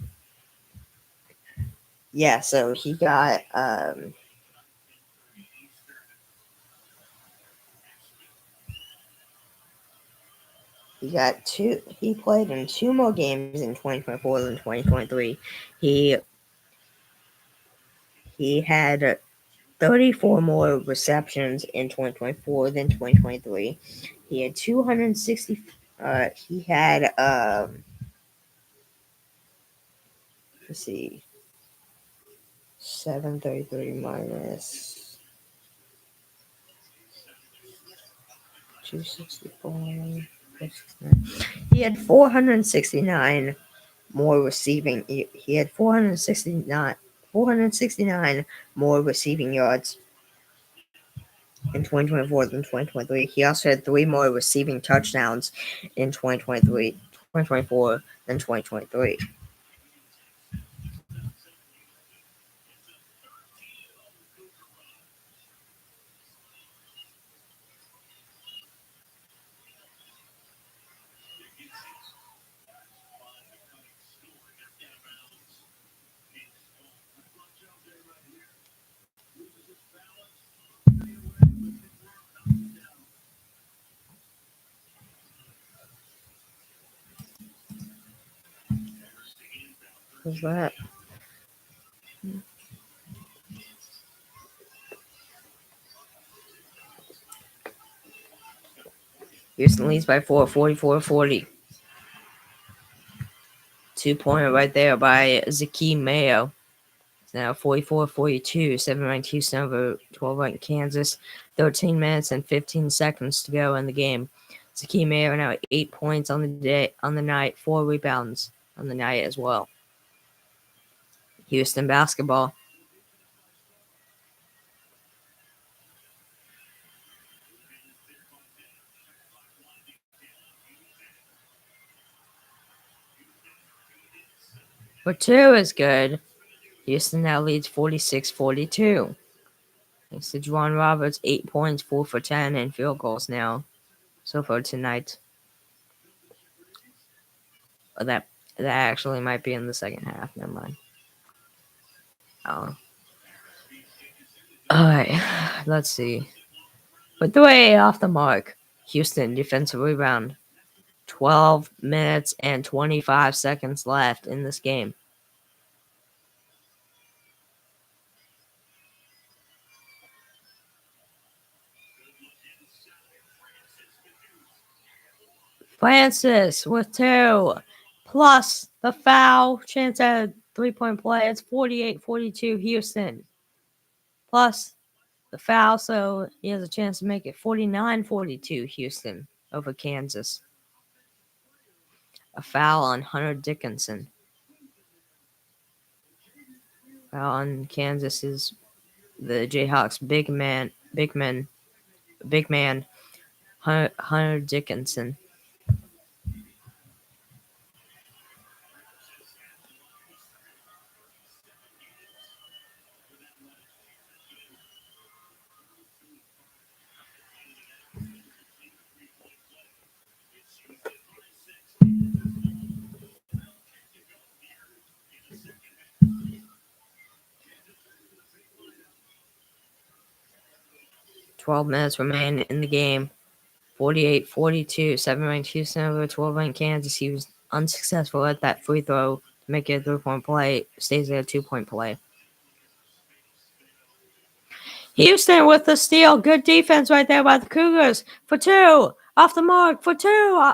he played in 2 more games in 2024 than 2023. He had 34 more receptions in 2024 than 2023. He had 260 he had let's see, 733 minus 264. He had 469 more receiving. He had 469 more receiving yards in 2024 than 2023. He also had 3 more receiving touchdowns in 2024 than 2023. What's that? Houston leads by 4, 44-40. 2-pointer right there by Zaki Mayo. It's now 44-42. 7-ranked Houston over 12-ranked Kansas. 13 minutes and 15 seconds to go in the game. Zaki Mayo now 8 points on the night, 4 rebounds on the night as well. Houston basketball. For 2 is good. Houston now leads 46-42. Thanks to Juwan Roberts, 8 points, 4 for 10, and field goals now so far tonight. That actually might be in the second half. Never mind. Oh. Alright, let's see. But 3 off the mark. Houston defensive rebound. 12 minutes and 25 seconds left in this game. Francis with 2. Plus the foul. Chance at a 3-point play. It's 48-42 Houston. Plus the foul, so he has a chance to make it 49-42 Houston over Kansas. A foul on Hunter Dickinson. on Kansas is the Jayhawks' big man, Hunter Dickinson. "12 minutes remain in the game. 48-42, 7-ranked Houston over 12-ranked Kansas. He was unsuccessful at that free throw to make it a 3-point play. Stays there, 2-point play. Houston with the steal. Good defense right there by the Cougars. For two. Off the mark. For two.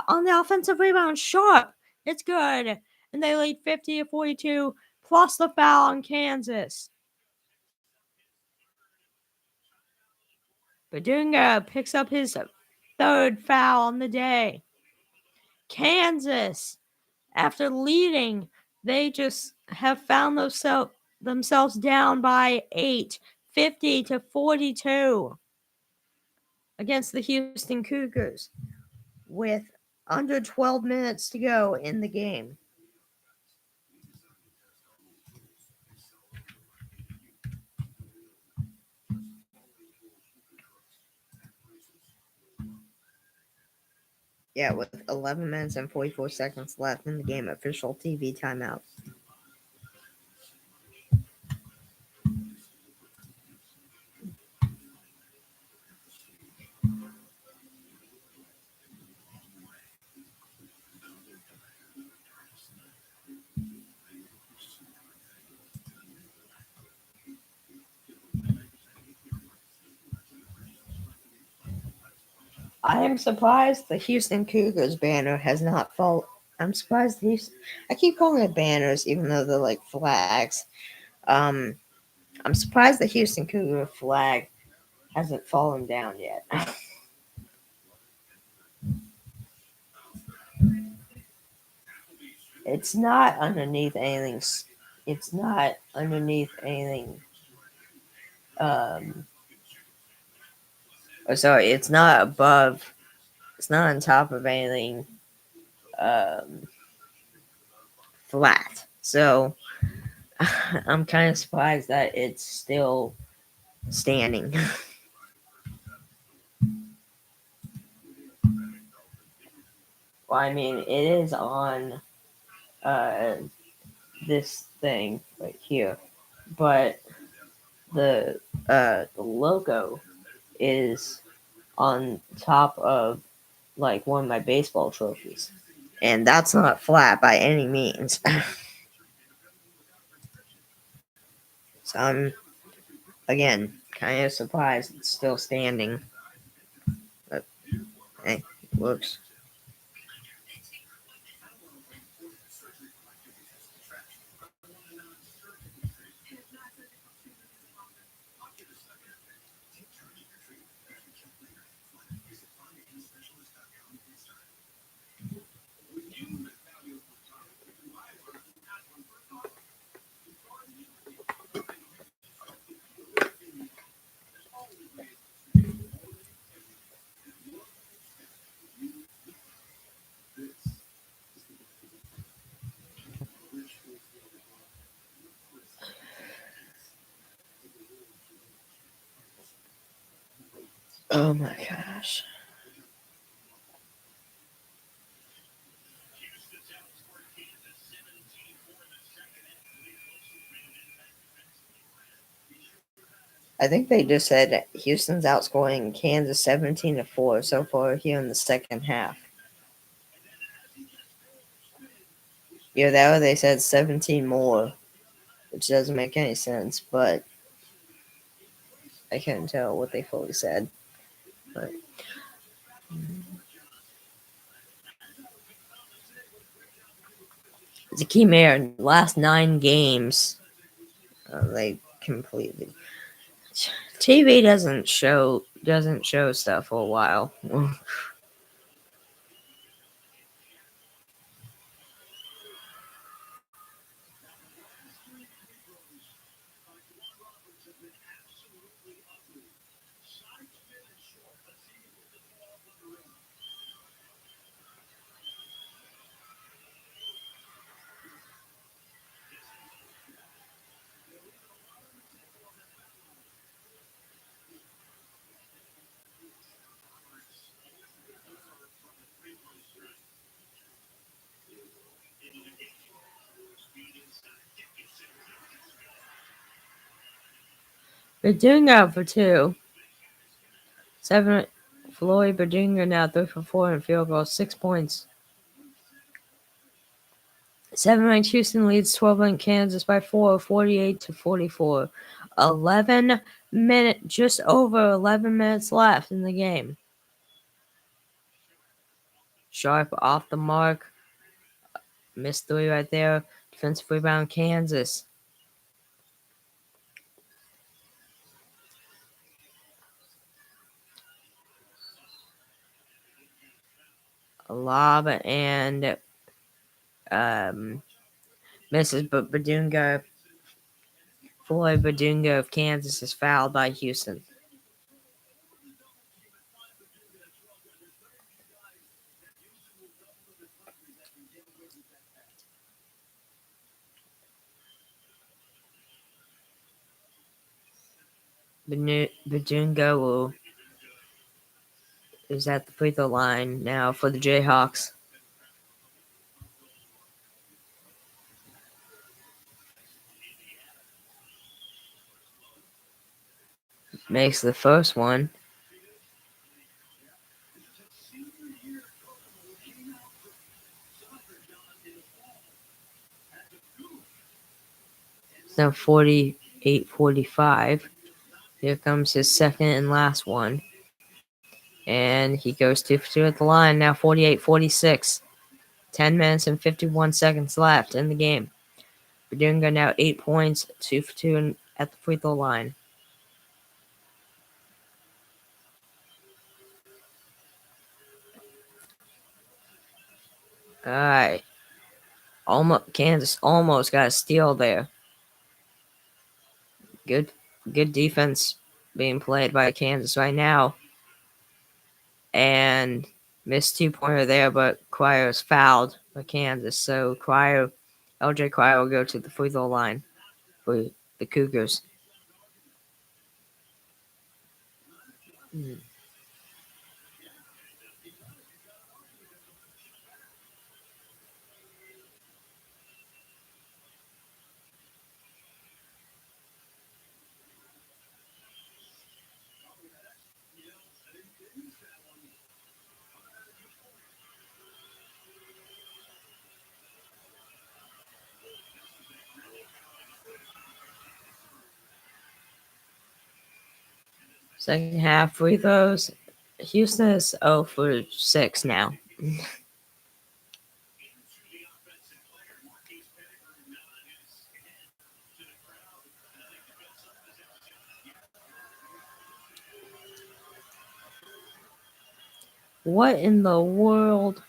On the offensive rebound. Sharp. It's good. And they lead 50-42 plus the foul on Kansas. Badunga picks up his third foul on the day. Kansas, after leading, they just have found themselves down by 8, 50-42 against the Houston Cougars with under 12 minutes to go in the game. Yeah, with 11 minutes and 44 seconds left in the game, official TV timeout. I am surprised the Houston Cougars banner has not fallen. I'm surprised I keep calling it banners, even though they're like flags. I'm surprised the Houston Cougar flag hasn't fallen down yet. It's not underneath anything. It's not underneath anything. Sorry, it's not above. It's not on top of anything flat. So I'm kind of surprised that it's still standing. Well, I mean, it is on this thing right here, but the logo is on top of like one of my baseball trophies, and that's not flat by any means. So I'm again kind of surprised it's still standing. But hey, it works. Oh my gosh. I think they just said Houston's outscoring Kansas 17-4 so far here in the second half. Yeah, that way they said 17 more, which doesn't make any sense, but I couldn't tell what they fully said. But it's a key mayor. Last 9 games, they completely. TV doesn't show stuff for a while. Badunga for 2. 7. Floyd Badunga now 3 for 4 in field goals, 6 points. 7-ranked Houston leads 12-ranked Kansas by 4, 48-44. Just over 11 minutes left in the game. Sharp off the mark. Missed 3 right there. Defensive rebound, Kansas. A lob and misses, but Floyd Badunga of Kansas is fouled by Houston. Badunga is at the free throw line now for the Jayhawks. Makes the first one. It's now 48-45. Here comes his second and last one. And he goes 2 for 2 at the line. Now 48-46. 10 minutes and 51 seconds left in the game. Badunga now 8 points, 2 for 2 at the free throw line. All right. Kansas almost got a steal there. Good defense being played by Kansas right now. And missed 2-pointer there, but Crier's fouled by Kansas. So LJ Crier will go to the free throw line for the Cougars. Second half free throws. Houston is 0 for 6 now. What in the world?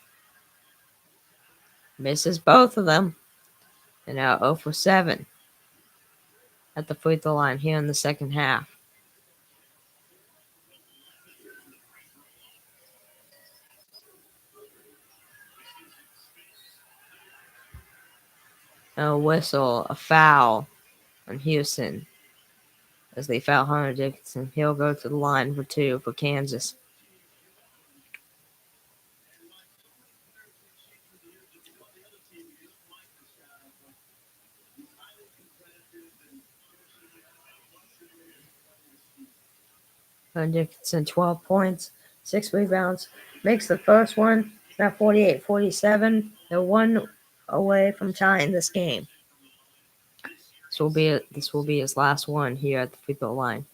Misses both of them. And now 0 for 7 at the free throw line here in the second half. A whistle, a foul on Houston. As they foul Hunter Dickinson, he'll go to the line for 2 for Kansas. Hunter Dickinson, 12 points, 6 rebounds, makes the first one. Now 48-47. They're 1 away from tying this game. This will be his last one here at the free throw line.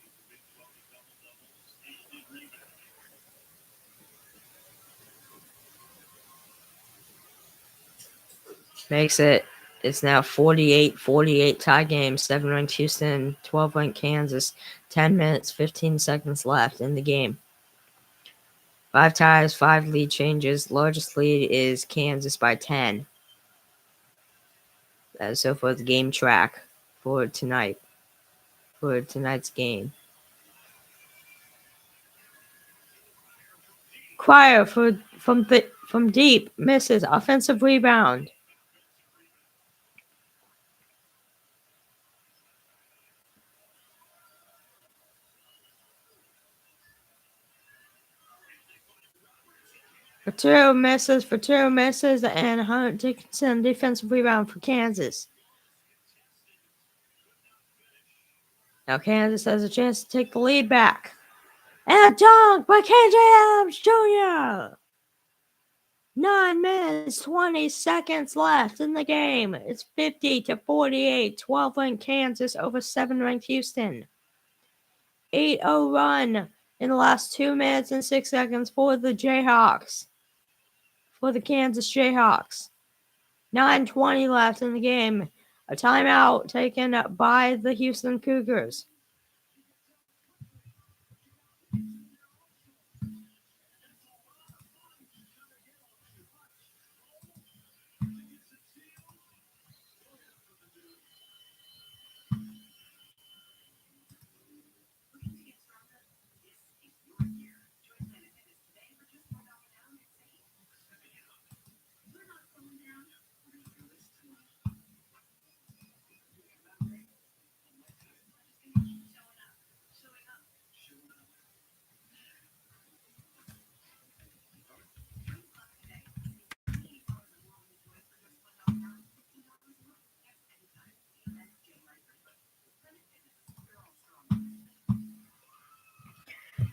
Makes it. It's now 48-48 tie game. 7-ranked Houston, 12-ranked Kansas. 10 minutes, 15 seconds left in the game. 5 ties, 5 lead changes. Largest lead is Kansas by 10. So for the game track for tonight's game. Crier from deep misses offensive rebound. For two misses, and Hunter Dickinson defensive rebound for Kansas. Now Kansas has a chance to take the lead back. And a dunk by KJ Adams Jr. 9 minutes, 20 seconds left in the game. It's 50-48, 12-ranked Kansas over 7-ranked Houston. 8-0 run in the last 2 minutes and 6 seconds for the Jayhawks. For the Kansas Jayhawks. 9:20 left in the game. A timeout taken by the Houston Cougars.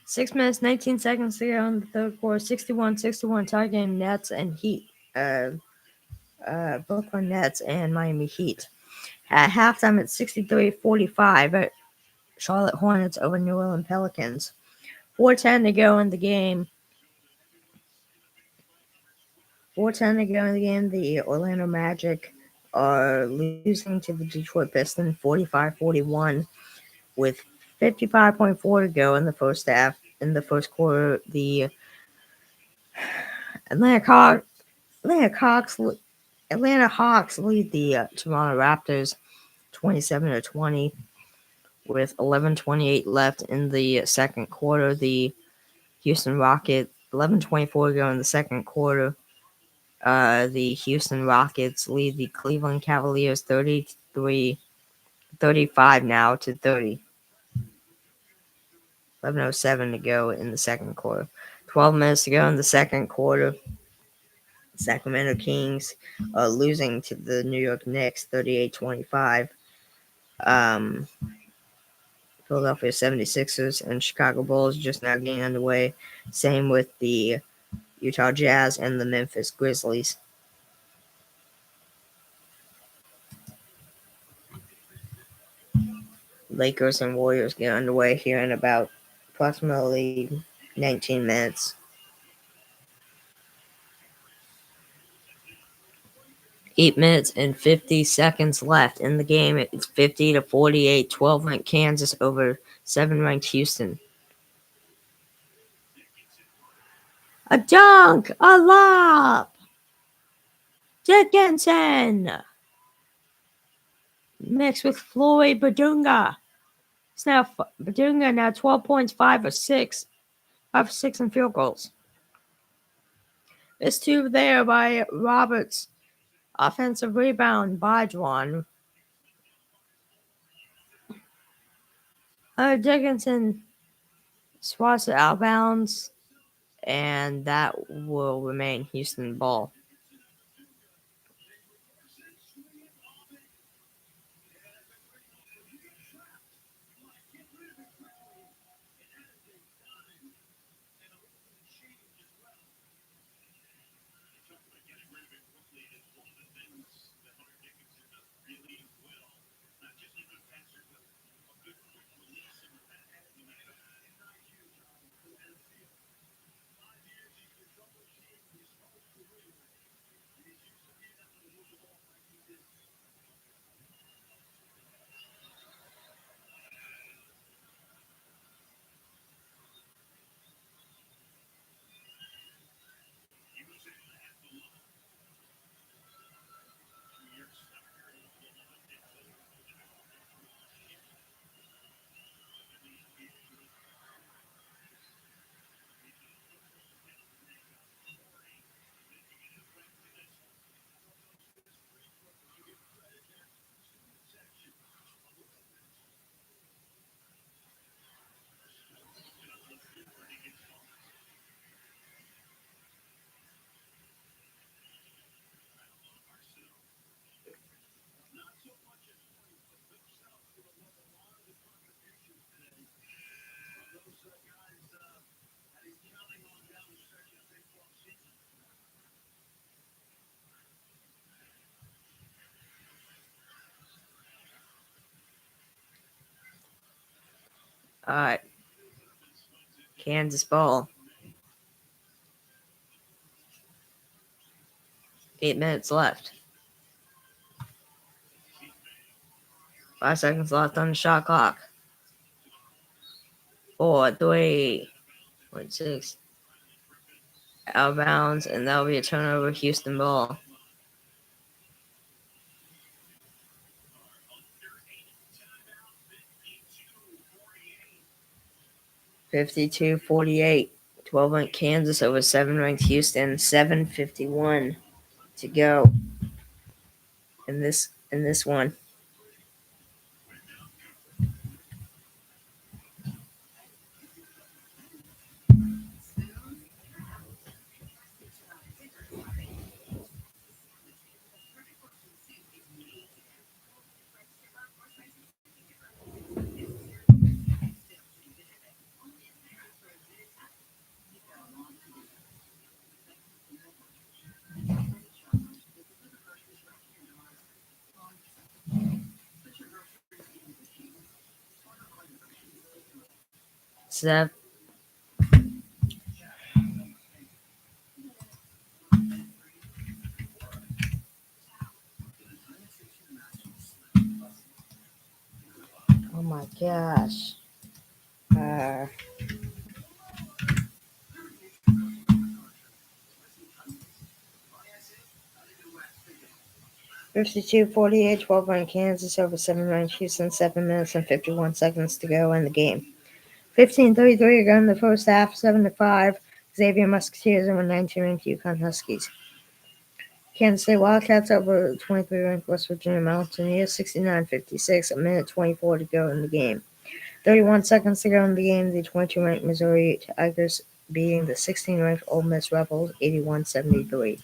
Six minutes, 19 seconds to go in the third quarter. 61-61 tie game. Nets and Heat. Brooklyn Nets and Miami Heat. At halftime, it's 63-45. Charlotte Hornets over New Orleans Pelicans. 4:10 to go in the game. 4:10 to go in the game. The Orlando Magic are losing to the Detroit Pistons 45-41 with 55.4 to go in the first half. In the first quarter, the Atlanta Hawks lead the Toronto Raptors 27-20 with 11:28 left in the second quarter. The Houston Rockets 11:24 to go in the second quarter. The Houston Rockets lead the Cleveland Cavaliers 35 now to 30. 11:07 to go in the second quarter. 12 minutes to go in the second quarter. Sacramento Kings losing to the New York Knicks 38-25. Philadelphia 76ers and Chicago Bulls just now getting underway. Same with the Utah Jazz and the Memphis Grizzlies. Lakers and Warriors get underway here in about approximately 19 minutes. 8 minutes and 50 seconds left in the game. It's 50-48, 12-ranked Kansas over 7-ranked Houston. A dunk! A lob! Dickinson! Mixed with Floyd Badunga. It's now Badunga now 12 points, 5 of 6 in field goals. It's 2 there by Roberts. Offensive rebound by Dwan. Dickinson swats it out of bounds, and that will remain Houston ball. Uh, Kansas ball. 8 minutes left. 5 seconds left on the shot clock. 4, 3, 6. Out of bounds, and that'll be a turnover. Houston ball. (52-48). 12-ranked Kansas over 7-ranked Houston. 7:51 to go in this one. Seven. Oh my gosh. 52-48, 12-ranked Kansas over 7-ranked Houston. 7 minutes and 51 seconds to go in the game. 15:33 to go in the first half. 7-5. Xavier Musketeers over 19-ranked Yukon Huskies. Kansas State Wildcats over 23-ranked West Virginia Mountaineers. 69-56. A minute 24 to go in the game. 31 seconds to go in the game. The 22-ranked Missouri Tigers beating the 16-ranked Ole Miss Rebels 81-73.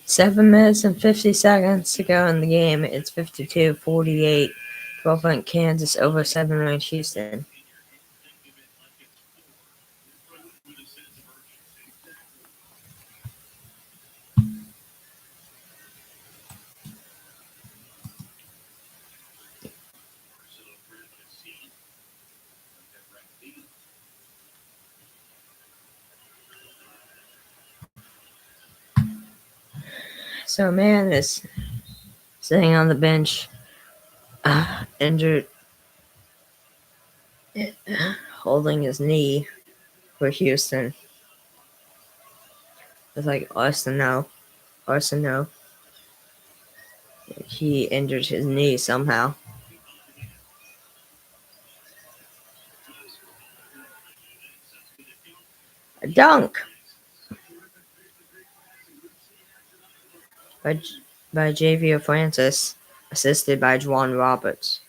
Seven minutes and 50 seconds to go in the game. It's 52-48. 12-ranked Kansas over 7-ranked Houston. So a man is sitting on the bench injured, holding his knee for Houston. It's like Arsenal. He injured his knee somehow. A dunk by, by Javier Francis, assisted by Juwan Roberts.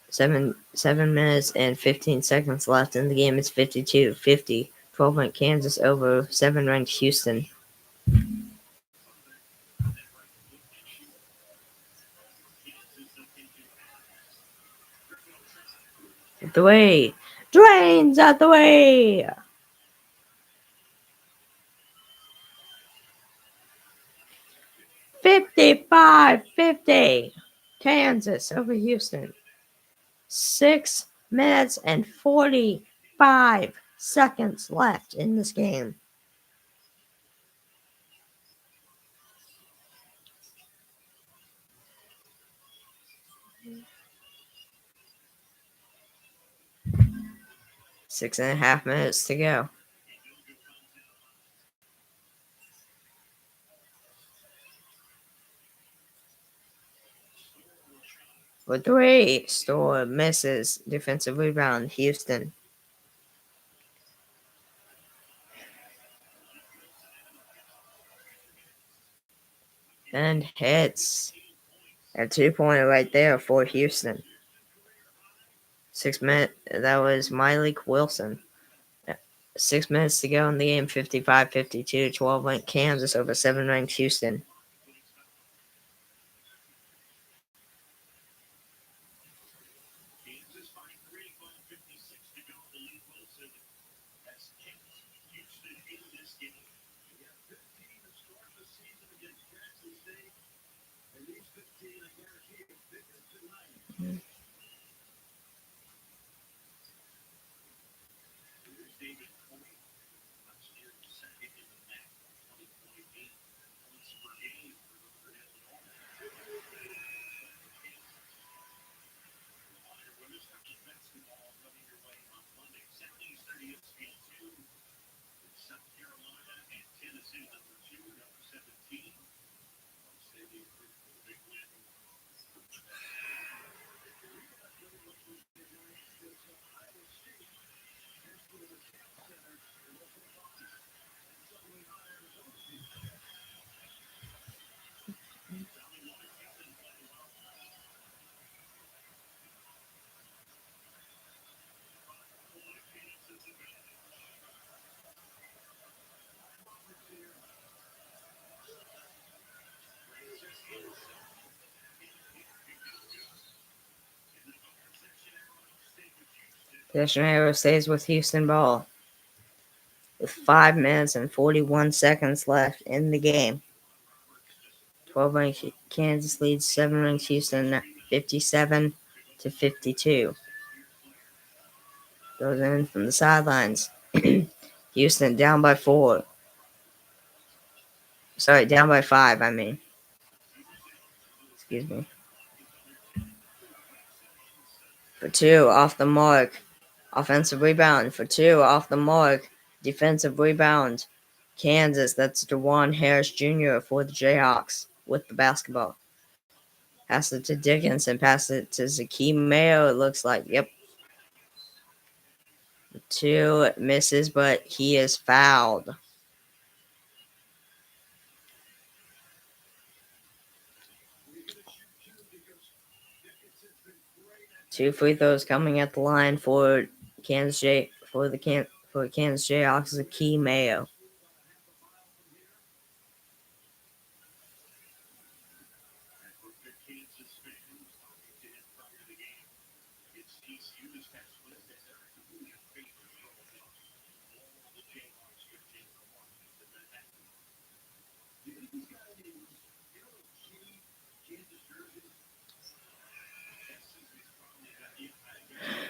7 minutes and 15 seconds left in the game. It's 52-50. 12-ranked Kansas over 7-ranked Houston. The way. Drains out the way. 55-50. Kansas over Houston. 6 minutes and 45 seconds left in this game. Six and a half minutes to go. For three, Store misses. Defensive rebound, Houston. And hits. A 2-pointer right there for Houston. 6 minutes. That was Malik Wilson. 6 minutes to go in the game. 55-52. 12-ranked Kansas over 7-ranked Houston. Possession arrow stays with Houston ball. With 5 minutes and 41 seconds left in the game. 12-ranked Kansas leads 7-ranked Houston 57-52. Goes in from the sidelines. Houston down by 4. Sorry, down by 5, I mean. Excuse me. For 2, off the mark. Offensive rebound. For 2, off the mark. Defensive rebound. Kansas, that's DeJuan Harris Jr. for the Jayhawks with the basketball. Pass it to Dickinson. Pass it to Zakeem Mayo, it looks like. Yep. 2 misses, but he is fouled. Two free throws coming at the line for Kansas Jayhawks. Zakeem Mayo.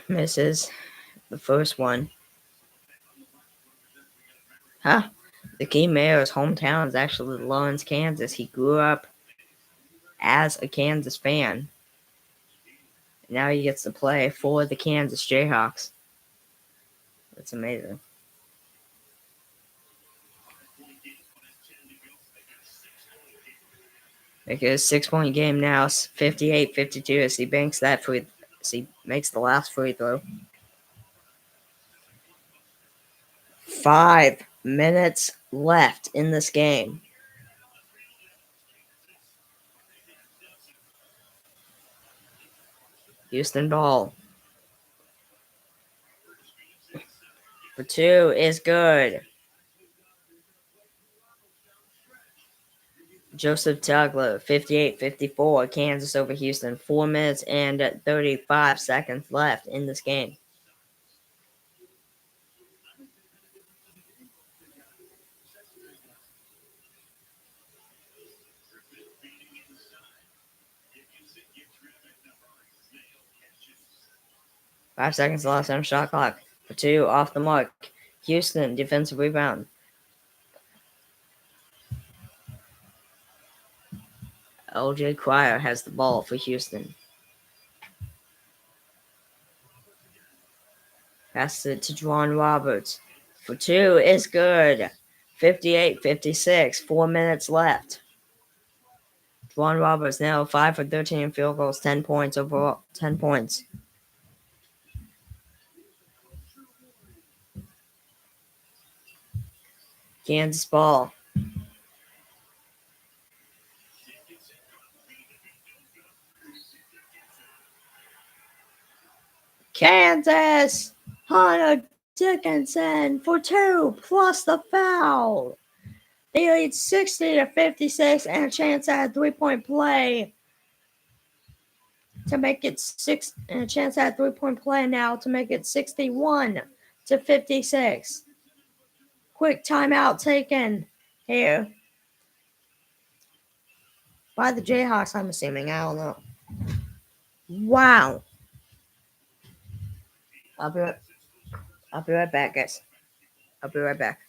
Misses the first one. Huh? Zakeem Mayo's hometown is actually Lawrence, Kansas. He grew up as a Kansas fan. Now he gets to play for the Kansas Jayhawks. That's amazing. Make it a 6-point game now. 58-52 as he banks that free. As he makes the last free throw. 5 minutes left in this game. Houston ball. For 2 is good. Joseph Tugler, 58-54, Kansas over Houston. 4 minutes and 35 seconds left in this game. Five seconds left on shot clock. For 2, off the mark. Houston, defensive rebound. LJ Cryer has the ball for Houston. Passes it to Juwan Roberts. For 2 is good. 58-56. 4 minutes left. Juwan Roberts now 5 for 13 field goals, 10 points overall. 10 points. Kansas ball. Kansas! Hunter Dickinson for 2 plus the foul. They lead 60-56 and a chance at a 3-point play to make it 6 and a chance at a 3-point play now to make it 61-56. Quick timeout taken here by the Jayhawks, I'm assuming. I don't know. Wow. I'll be right back, guys. I'll be right back.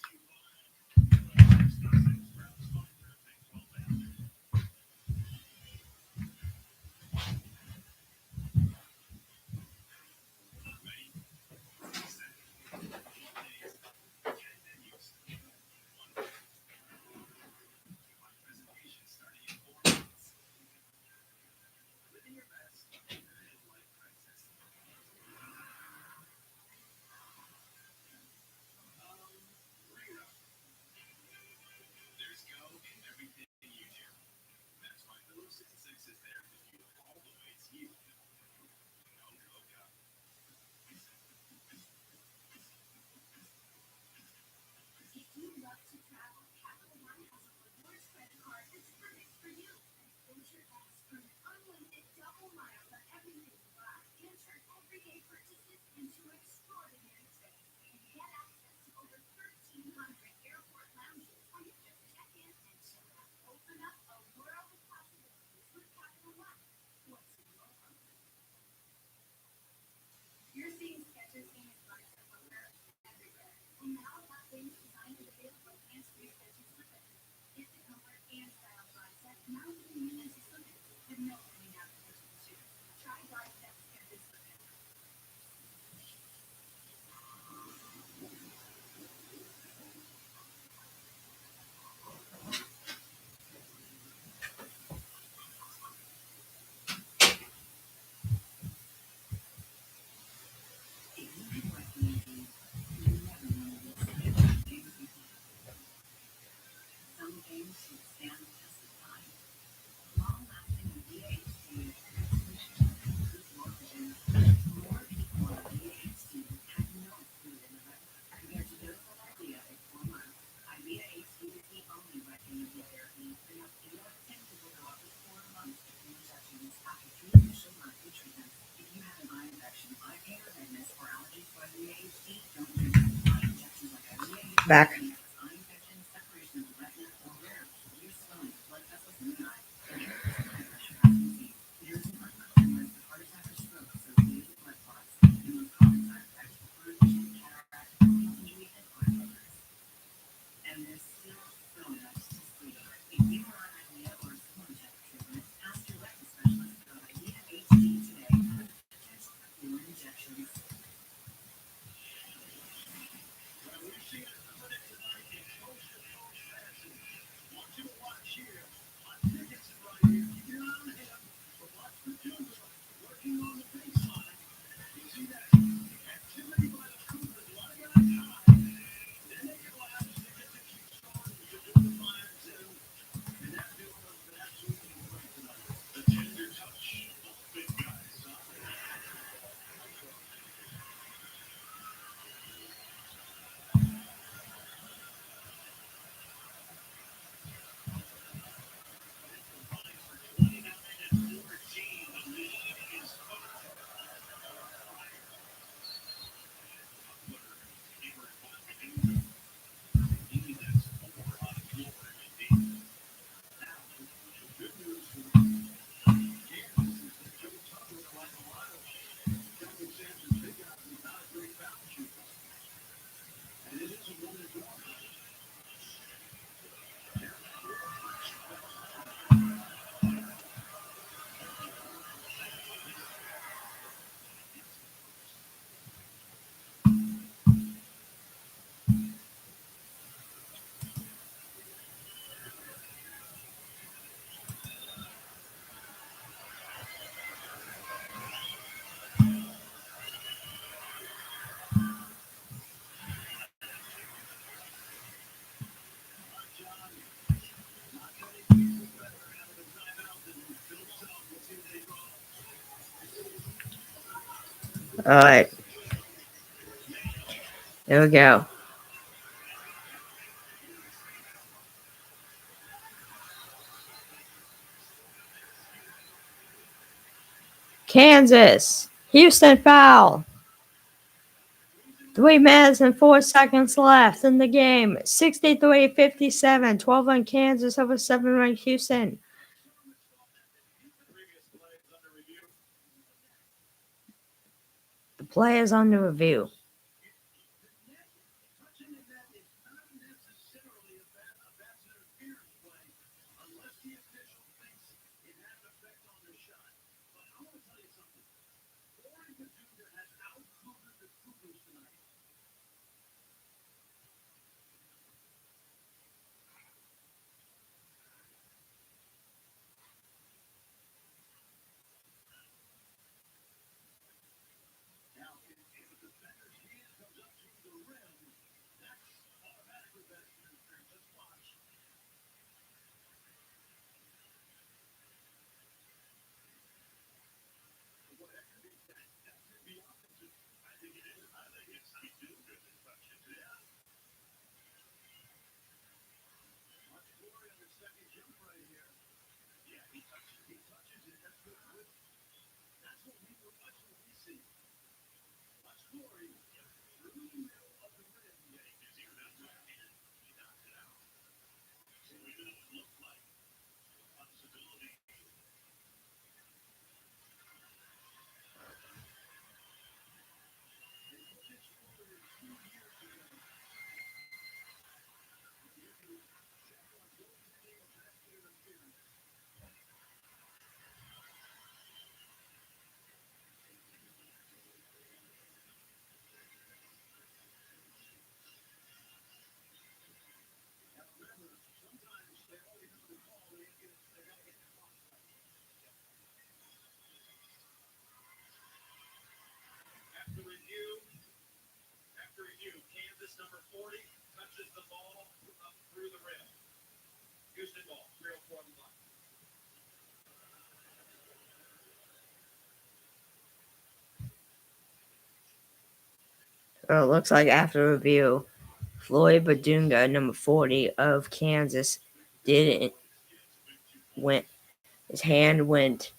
Back. All right, here we go. Kansas, Houston foul. 3 minutes and 4 seconds left in the game. 63-57. 12 on Kansas over 7 on Houston. The play is under review. Well, it looks like after review, Floyd Badunga, number 40 of Kansas, didn't went. His hand went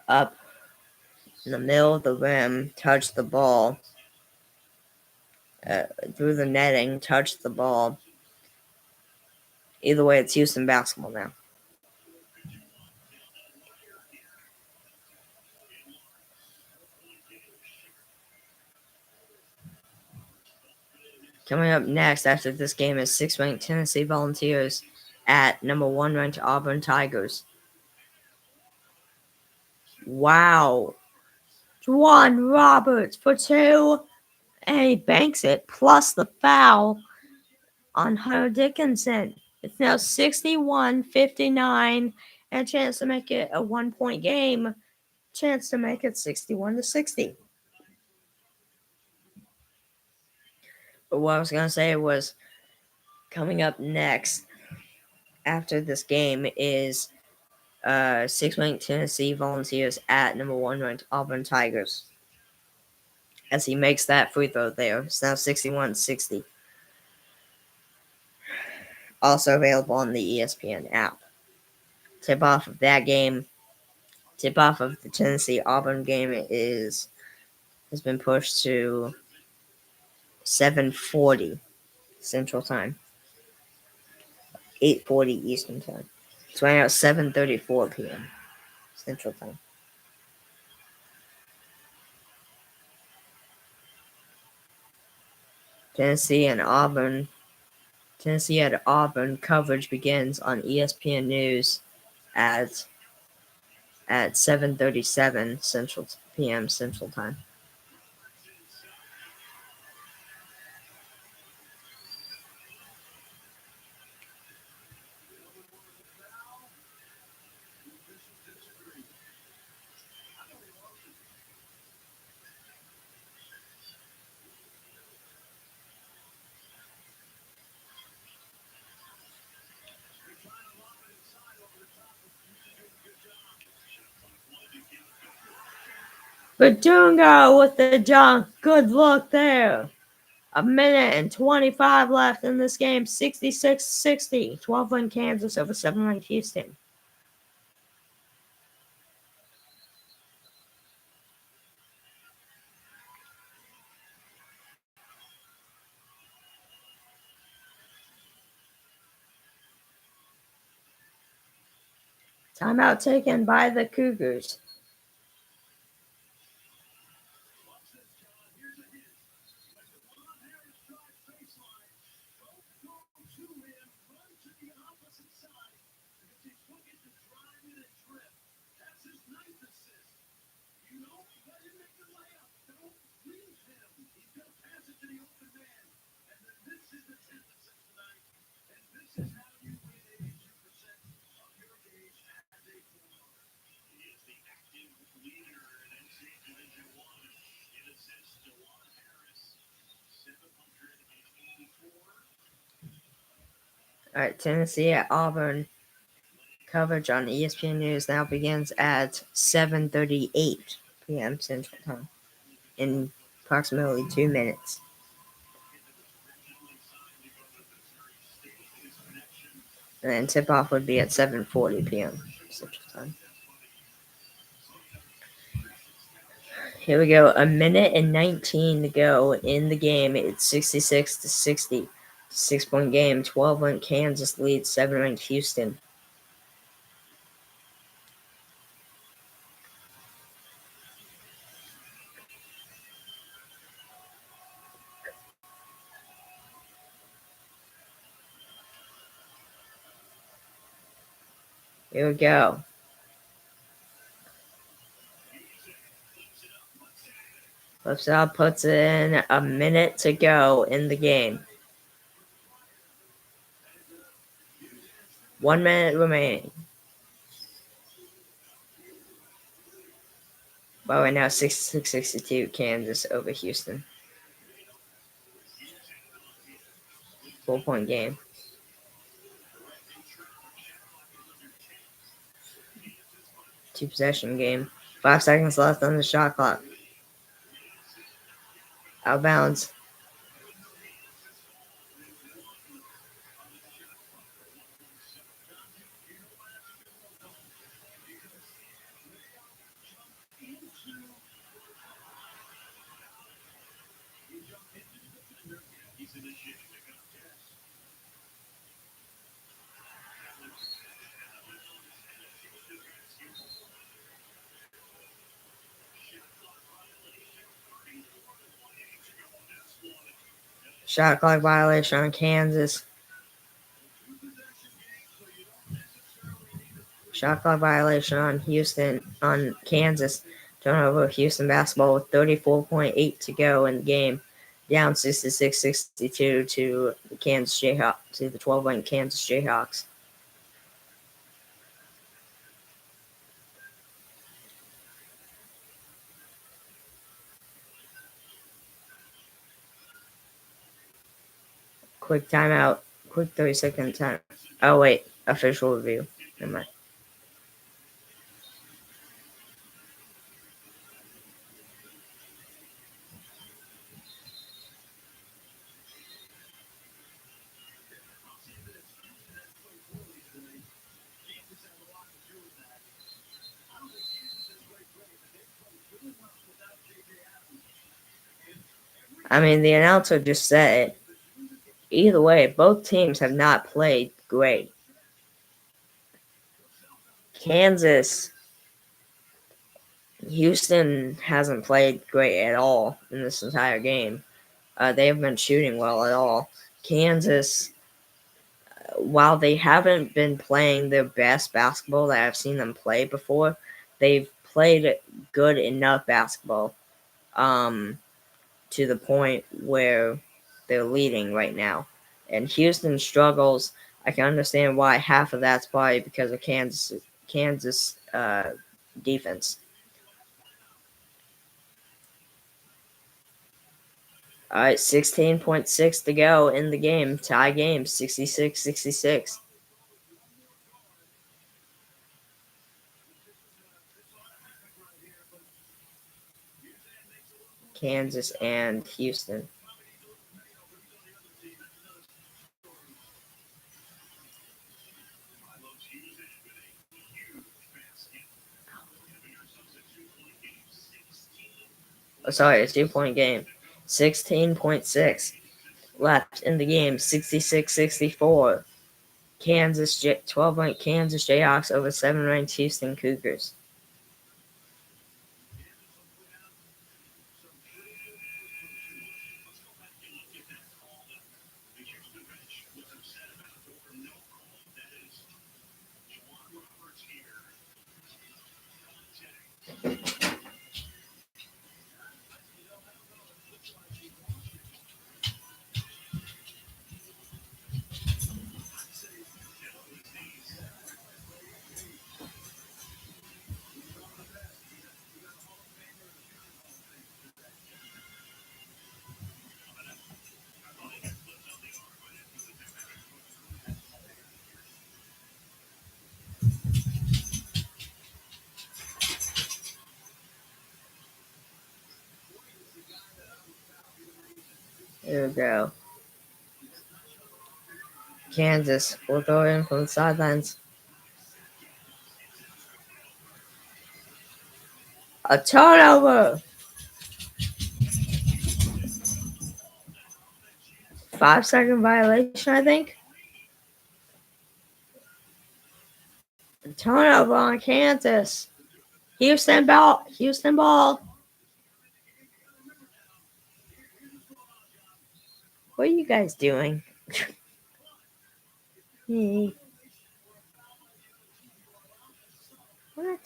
up in the middle of the rim, touched the ball through the netting, touched the ball. Either way, it's Houston basketball now. Coming up next after this game is 6th-ranked Tennessee Volunteers at number 1 ranked Auburn Tigers. Wow. Juwan Roberts for 2, and he banks it, plus the foul on Hunter Dickinson. It's now 61-59, and a chance to make it a 1-point game. Chance to make it 61-60. But what I was going to say was, coming up next after this game is 6th-ranked Tennessee Volunteers at number 1 ranked Auburn Tigers. As he makes that free throw there, it's now 61-60. Also available on the ESPN app. Tip-off of that game, tip-off of the Tennessee-Auburn game has been pushed to 7:40 Central Time, 8:40 Eastern Time. It's right now 7:34 p.m. Central Time. Tennessee at Auburn coverage begins on ESPN News at 7:37 p.m. Central Time. Batunga with the dunk. Good look there. A minute and 25 left in this game. 66-60. 12-win Kansas over 7-win Houston. Timeout taken by the Cougars. All right, Tennessee at Auburn. Coverage on ESPN News now begins at 7:38 p.m. Central Time in approximately 2 minutes. And then tip-off would be at 7:40 p.m. Central Time. Here we go. A minute and 19 to go in the game. It's 66-60. 6-point game. 12-win Kansas leads 7-win Houston. Here we go. Flips out, puts in a minute to go in the game. 1 minute remaining. Well, right now 66-62 Kansas over Houston. 4-point game. 2-possession game. 5 seconds left on the shot clock. Out of bounds. Shot clock violation on Kansas. Shot clock violation on Kansas. Turnover Houston basketball with 34.8 to go in the game. Down 66-62 to the Kansas Jayhawks, to the 12-win Kansas Jayhawks. Quick timeout. Quick 30-second time. Oh, wait. Official review. Never mind. I mean, the announcer just said it. Either way, both teams have not played great. Houston hasn't played great at all in this entire game. They haven't been shooting well at all. Kansas, while they haven't been playing their best basketball that I've seen them play before, they've played good enough basketball to the point where they're leading right now. And Houston struggles. I can understand why. Half of that's probably because of Kansas defense. All right, 16.6 to go in the game. Tie game, 66-66. Kansas and Houston. Oh, sorry, a 2-point game. 16.6 left in the game. 66-64. 12-ranked Kansas Jayhawks over 7-ranked Houston Cougars. Here we go. Kansas will throw in from the sidelines. A turnover! 5-second violation, I think. A turnover on Kansas. Houston ball. Houston ball. What are you guys doing? What?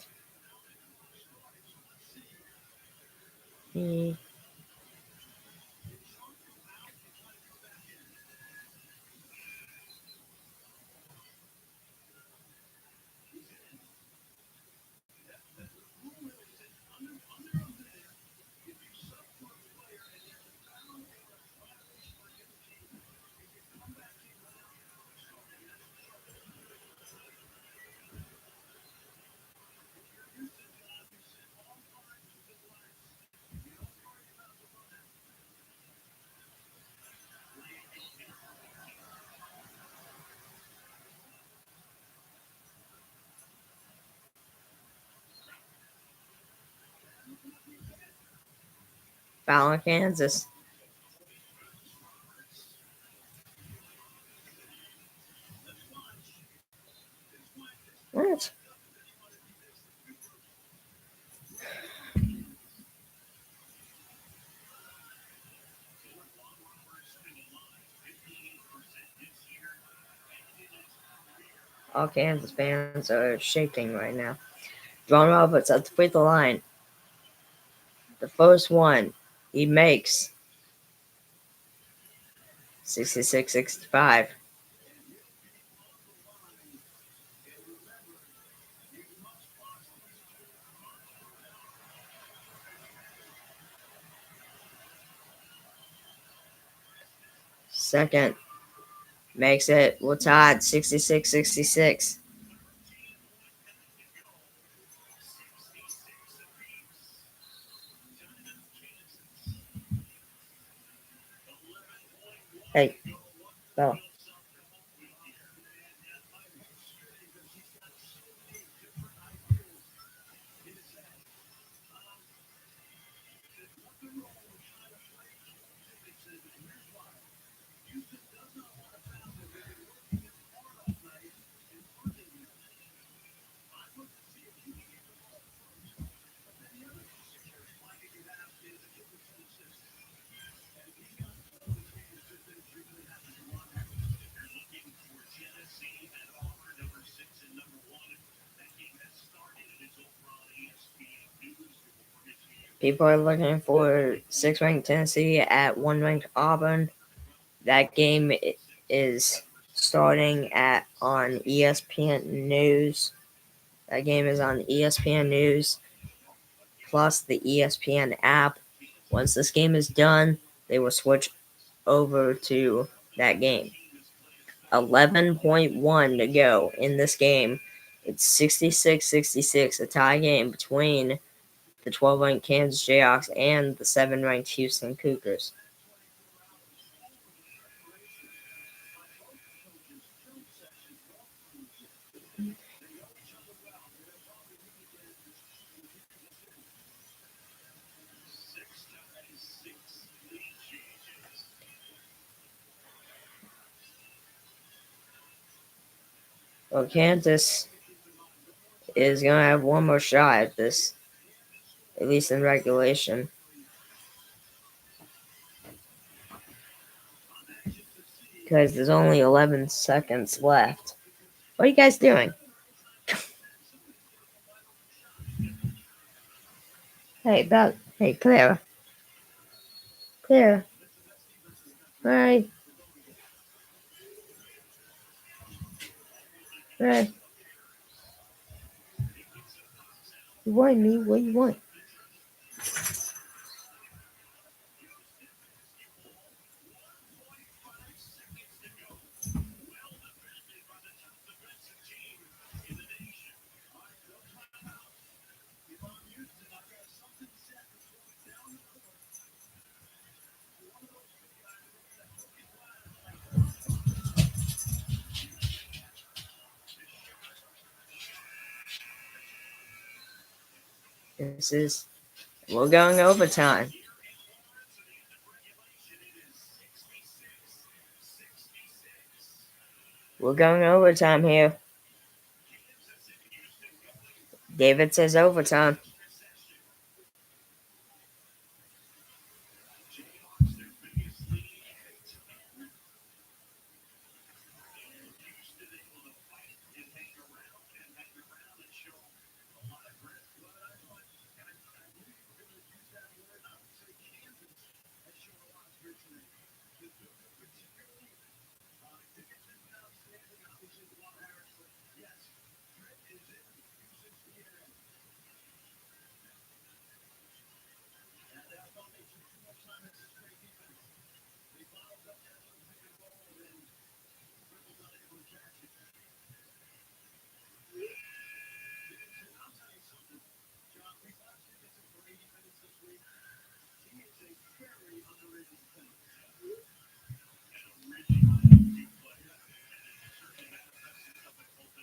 Foul on Kansas. What? All Kansas fans are shaking right now. John Roberts at the free throw line. The first one he makes. 66-65. Second makes it. We're tied. 66-66. Hey, go. People are looking for 6-ranked Tennessee at 1-ranked Auburn. That game is starting on ESPN News. That game is on ESPN News plus the ESPN app. Once this game is done, they will switch over to that game. 11.1 to go in this game. It's 66-66, a tie game between the 12th-ranked Kansas Jayhawks and the 7th-ranked Houston Cougars. Well, Kansas is going to have one more shot at this, at least in regulation. Because there's only 11 seconds left. What are you guys doing? Hey, Clara. Clara. Alright. Alright. You want me? What do you want? We're going overtime. We're going overtime here. David says overtime.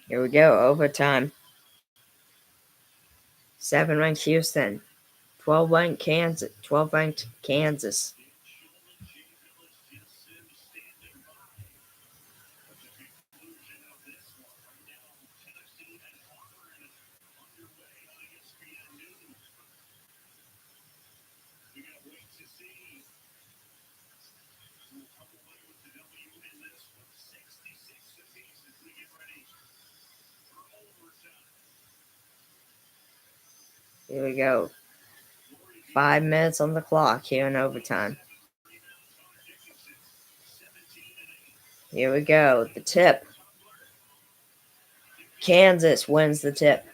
Here we go, overtime. 7th-ranked Houston. 12th-ranked Kansas. 12th-ranked Kansas. Here we go. 5 minutes on the clock here in overtime. Here we go. The tip. Kansas wins the tip.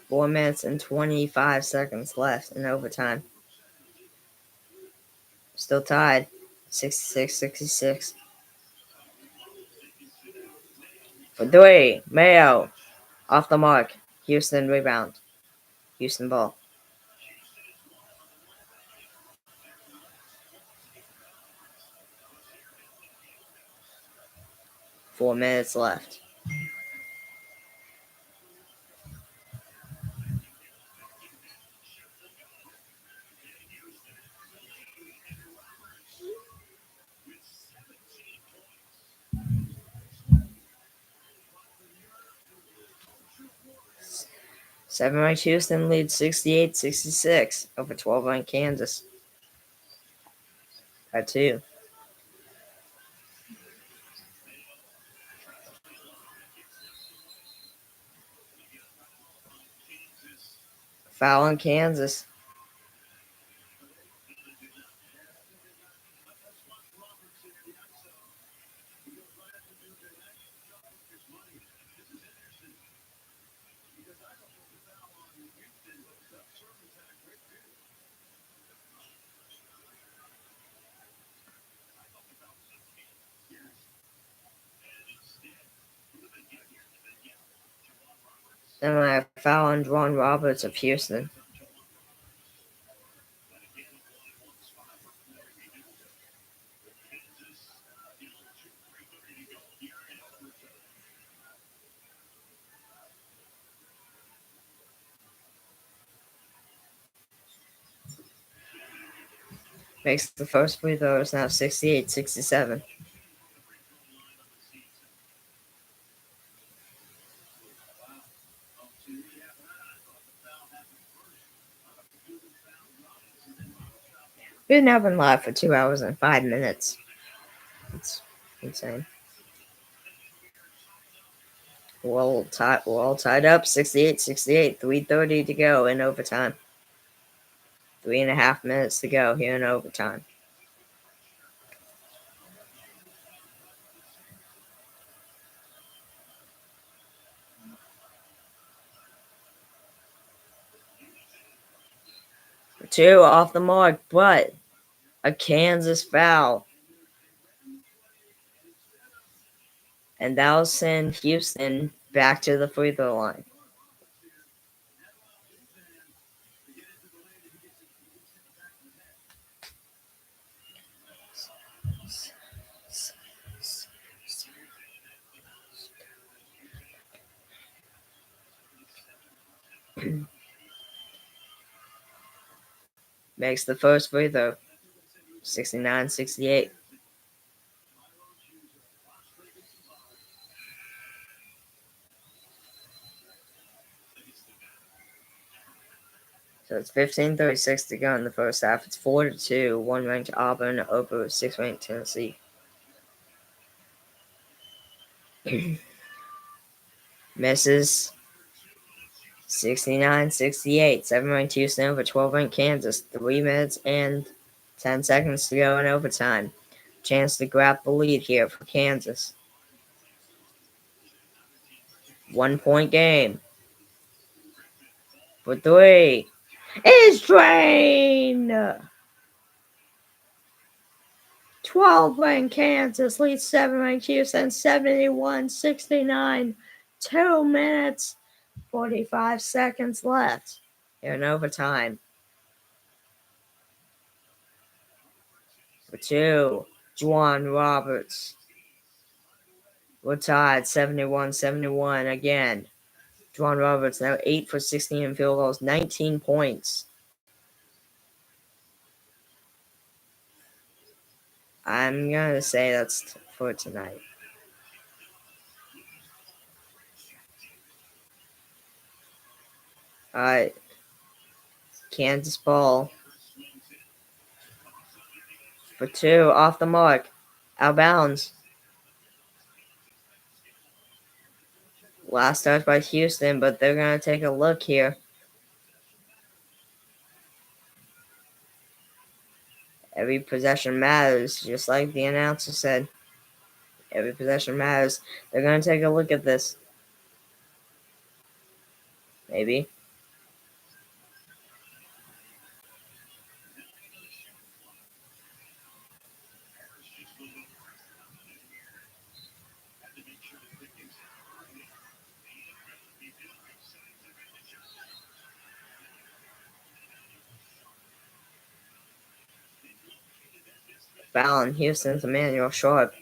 Four minutes and 25 seconds left in overtime. Still tied. 66-66. For three. Mayo. Off the mark. Houston rebound. Houston ball. Four minutes left. 7-ranked Houston leads 68-66 over 12-ranked Kansas by 2. Foul on Kansas. Then I have foul on Juwan Roberts of Houston. Makes the first free throw is now 68-67. We've now been live for 2 hours and 5 minutes. It's insane. We're all tied up 68-68. 3:30 to go in overtime. 3.5 minutes to go here in overtime. Two off the mark, but a Kansas foul. And that'll send Houston back to the free throw line. Makes the first free throw. 69-68. So it's 15:36 to go in the first half. It's 4-2. 1-ranked Auburn over 6-ranked Tennessee. Misses. 69-68. 7-ranked Houston over 12-ranked Kansas. 3 minutes and 10 seconds to go in overtime. Chance to grab the lead here for Kansas. 1-point game. For 3. Is drained! 12-ranked Kansas leads 7-ranked Houston 71-69. 2 minutes, 45 seconds left in overtime. For 2, Juwan Roberts. We're tied 71-71 again. Juwan Roberts now 8 for 16 in field goals, 19 points. I'm going to say that's for tonight. All right. Kansas ball. For 2, off the mark. Out of bounds. Last touch by Houston, but they're going to take a look here. Every possession matters, just like the announcer said. Every possession matters. They're going to take a look at this. Maybe. Fallon, Houston's Emmanuel Sharp.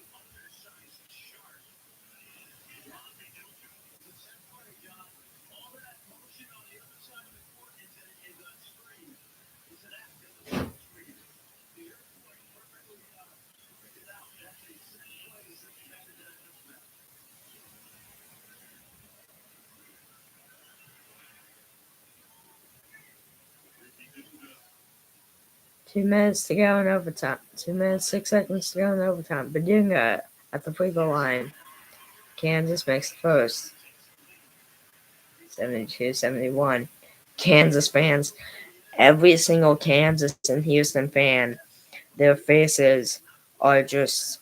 2 minutes to go in overtime. 2 minutes, 6 seconds to go in overtime. Badunga at the free throw line. Kansas makes the first. 72-71. Kansas fans, every single Kansas and Houston fan, their faces are just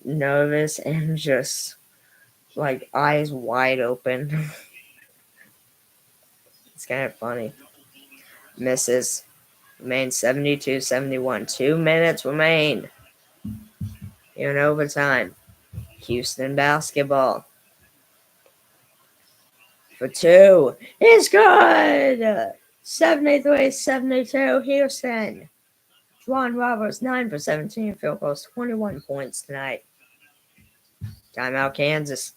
nervous and just like eyes wide open. It's kind of funny. Misses. Remains 72-71. 2 minutes remain in overtime. Houston basketball. For two. It's good! 73-72 Houston. Juwan Roberts, 9 for 17 field goals, 21 points tonight. Timeout Kansas.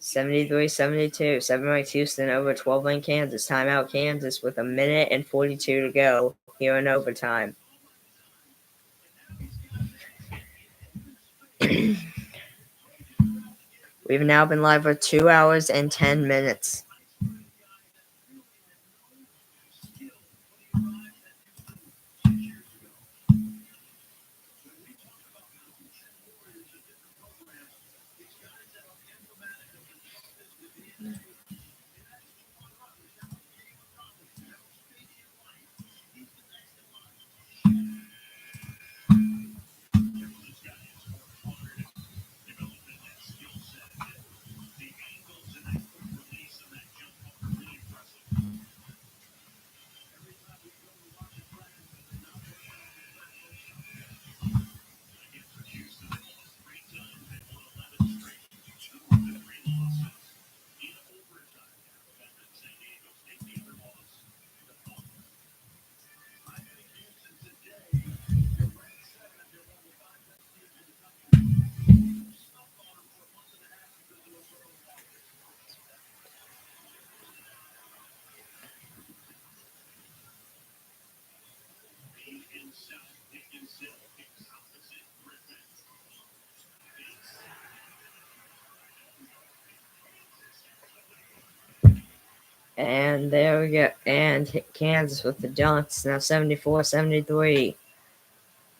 73-72. 7-ranked Houston over 12-ranked Kansas. Timeout Kansas with 1:42 to go here in overtime. We've now been live for 2 hours and 10 minutes. And there we go. And Kansas with the dunks. Now 74-73.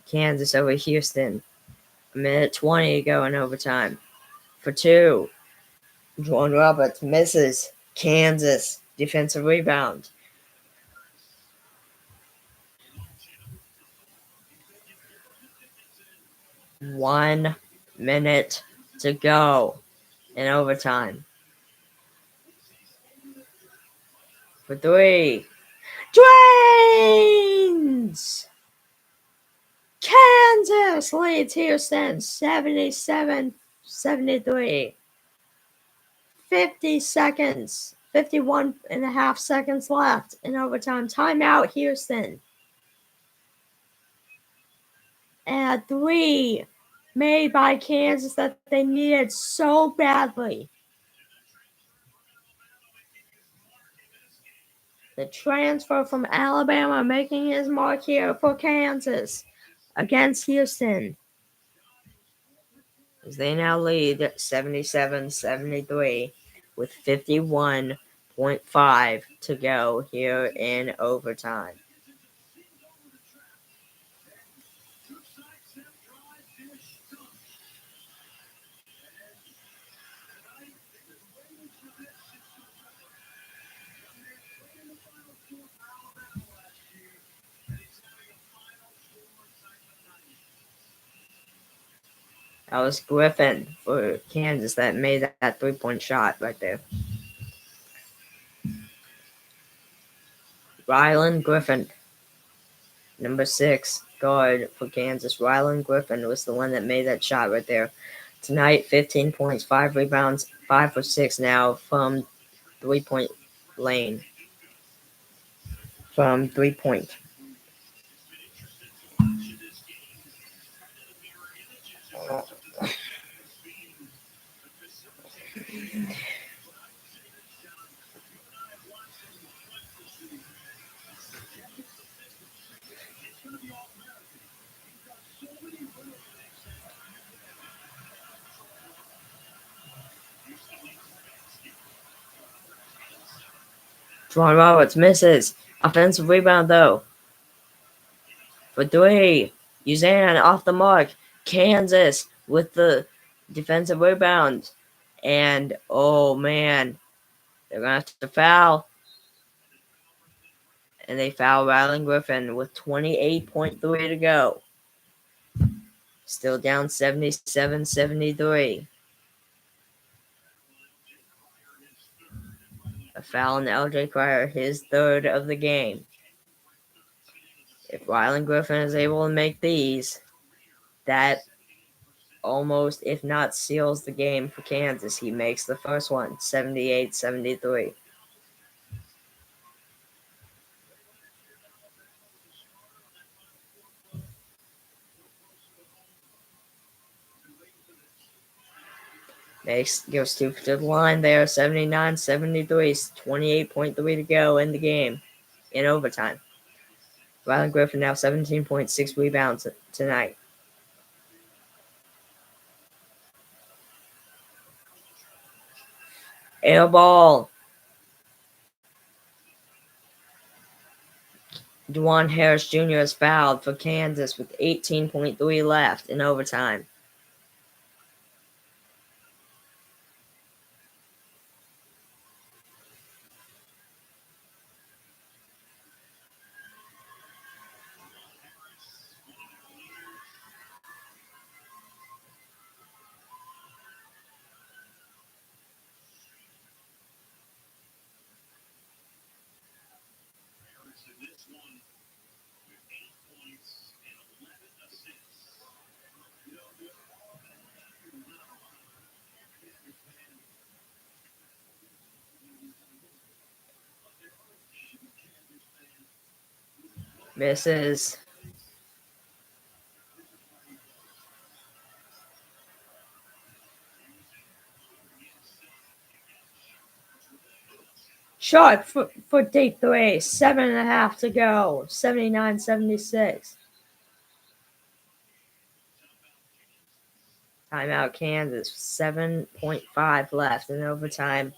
Kansas over Houston. 1:20 to go in overtime. For two. Juwan Roberts misses. Kansas. Defensive rebound. 1 minute to go in overtime. For three. Drains! Kansas leads Houston 77-73. 50 seconds. 51 and a half seconds left in overtime. Timeout, Houston. And a three made by Kansas that they needed so badly. The transfer from Alabama making his mark here for Kansas against Houston, as they now lead 77-73 with 51.5 to go here in overtime. That was Griffin for Kansas that made that three-point shot right there. Rylan Griffin, number 6 guard for Kansas. Rylan Griffin was the one that made that shot right there. Tonight, 15 points, 5 rebounds, 5 for 6 now from three-point lane. From three-point. Juwan Roberts misses. Offensive rebound, though. For three. Uzan off the mark. Kansas with the defensive rebound. And, oh, man. They're going to have to foul. And they foul Rylan Griffin with 28.3 to go. Still down 77-73. A foul on LJ Cryer, his third of the game. If Rylan Griffin is able to make these, that almost, if not seals the game for Kansas. He makes the first one, 78-73. Goes to the line there, 79-73, 28.3 to go in the game, in overtime. Rylan Griffin now 17.6 rebounds tonight. Air ball. Dwan Harris Jr. is fouled for Kansas with 18.3 left in overtime. Misses. Shot for deep three. 7.5 to go. 79-76. Timeout Kansas. 7.5 left in overtime.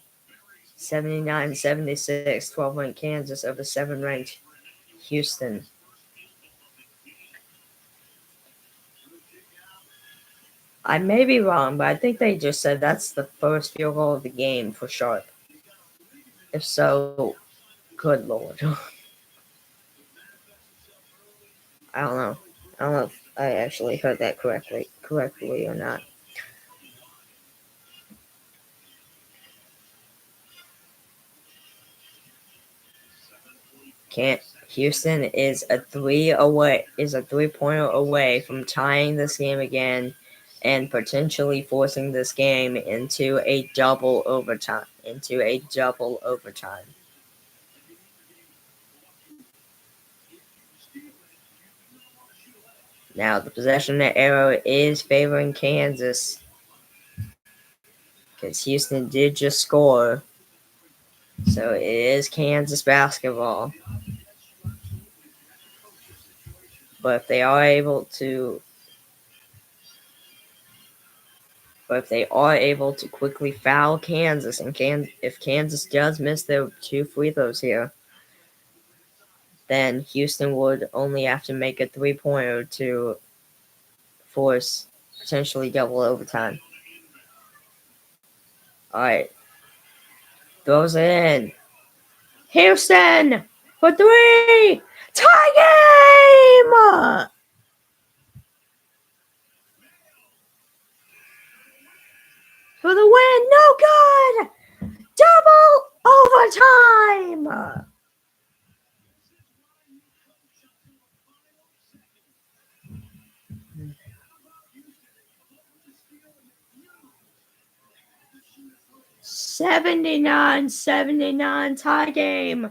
79-76. 12-ranked Kansas over 7-ranked Houston. I may be wrong, but I think they just said that's the first field goal of the game for Sharp. If so, good Lord. I don't know. I don't know if I actually heard that correctly or not. Houston is a 3-pointer away from tying this game again and potentially forcing this game into a double overtime. Now the possession arrow is favoring Kansas because Houston did just score. So it is Kansas basketball. But if they are able to quickly foul Kansas, and if Kansas does miss their 2 free throws here, then Houston would only have to make a 3-pointer to force potentially double overtime. All right. Throws it in. Houston for 3. Tie game! For the win. No good! Double overtime! 79-79 tie game.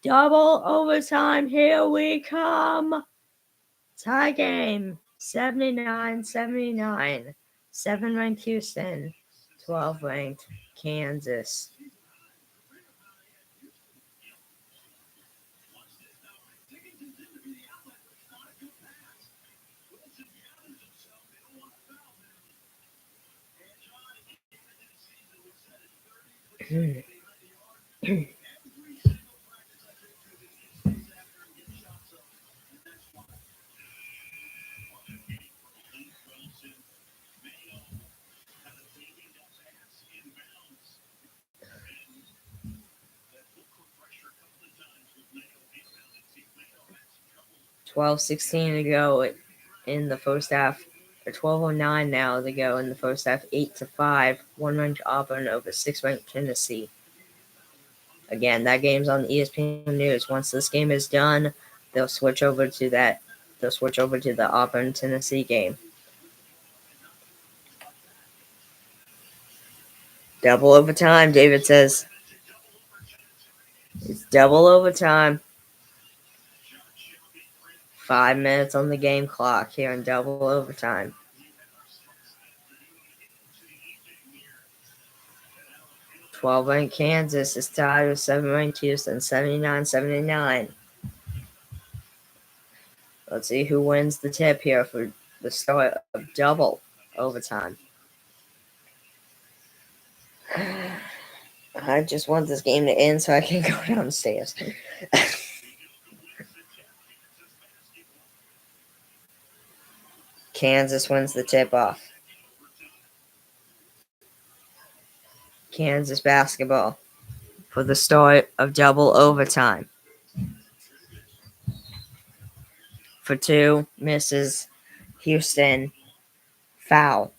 Double overtime. Here we come. Tie game. 79-79. 7-ranked Houston. 12-ranked Kansas. 12:16 to go in the first half, or 12:09 now to go in the first half. 8-5, 1-ranked Auburn over 6-ranked Tennessee. Again, that game's on ESPN News. Once this game is done, they'll switch over to that. They'll switch over to the Auburn Tennessee game. Double overtime, David says. It's double overtime. 5 minutes on the game clock here in double overtime. 12-ranked Kansas is tied with 7-ranked Houston, 79-79. Let's see who wins the tip here for the start of double overtime. I just want this game to end so I can go downstairs. Kansas wins the tip-off. Kansas basketball for the start of double overtime. For two, misses. Houston, foul.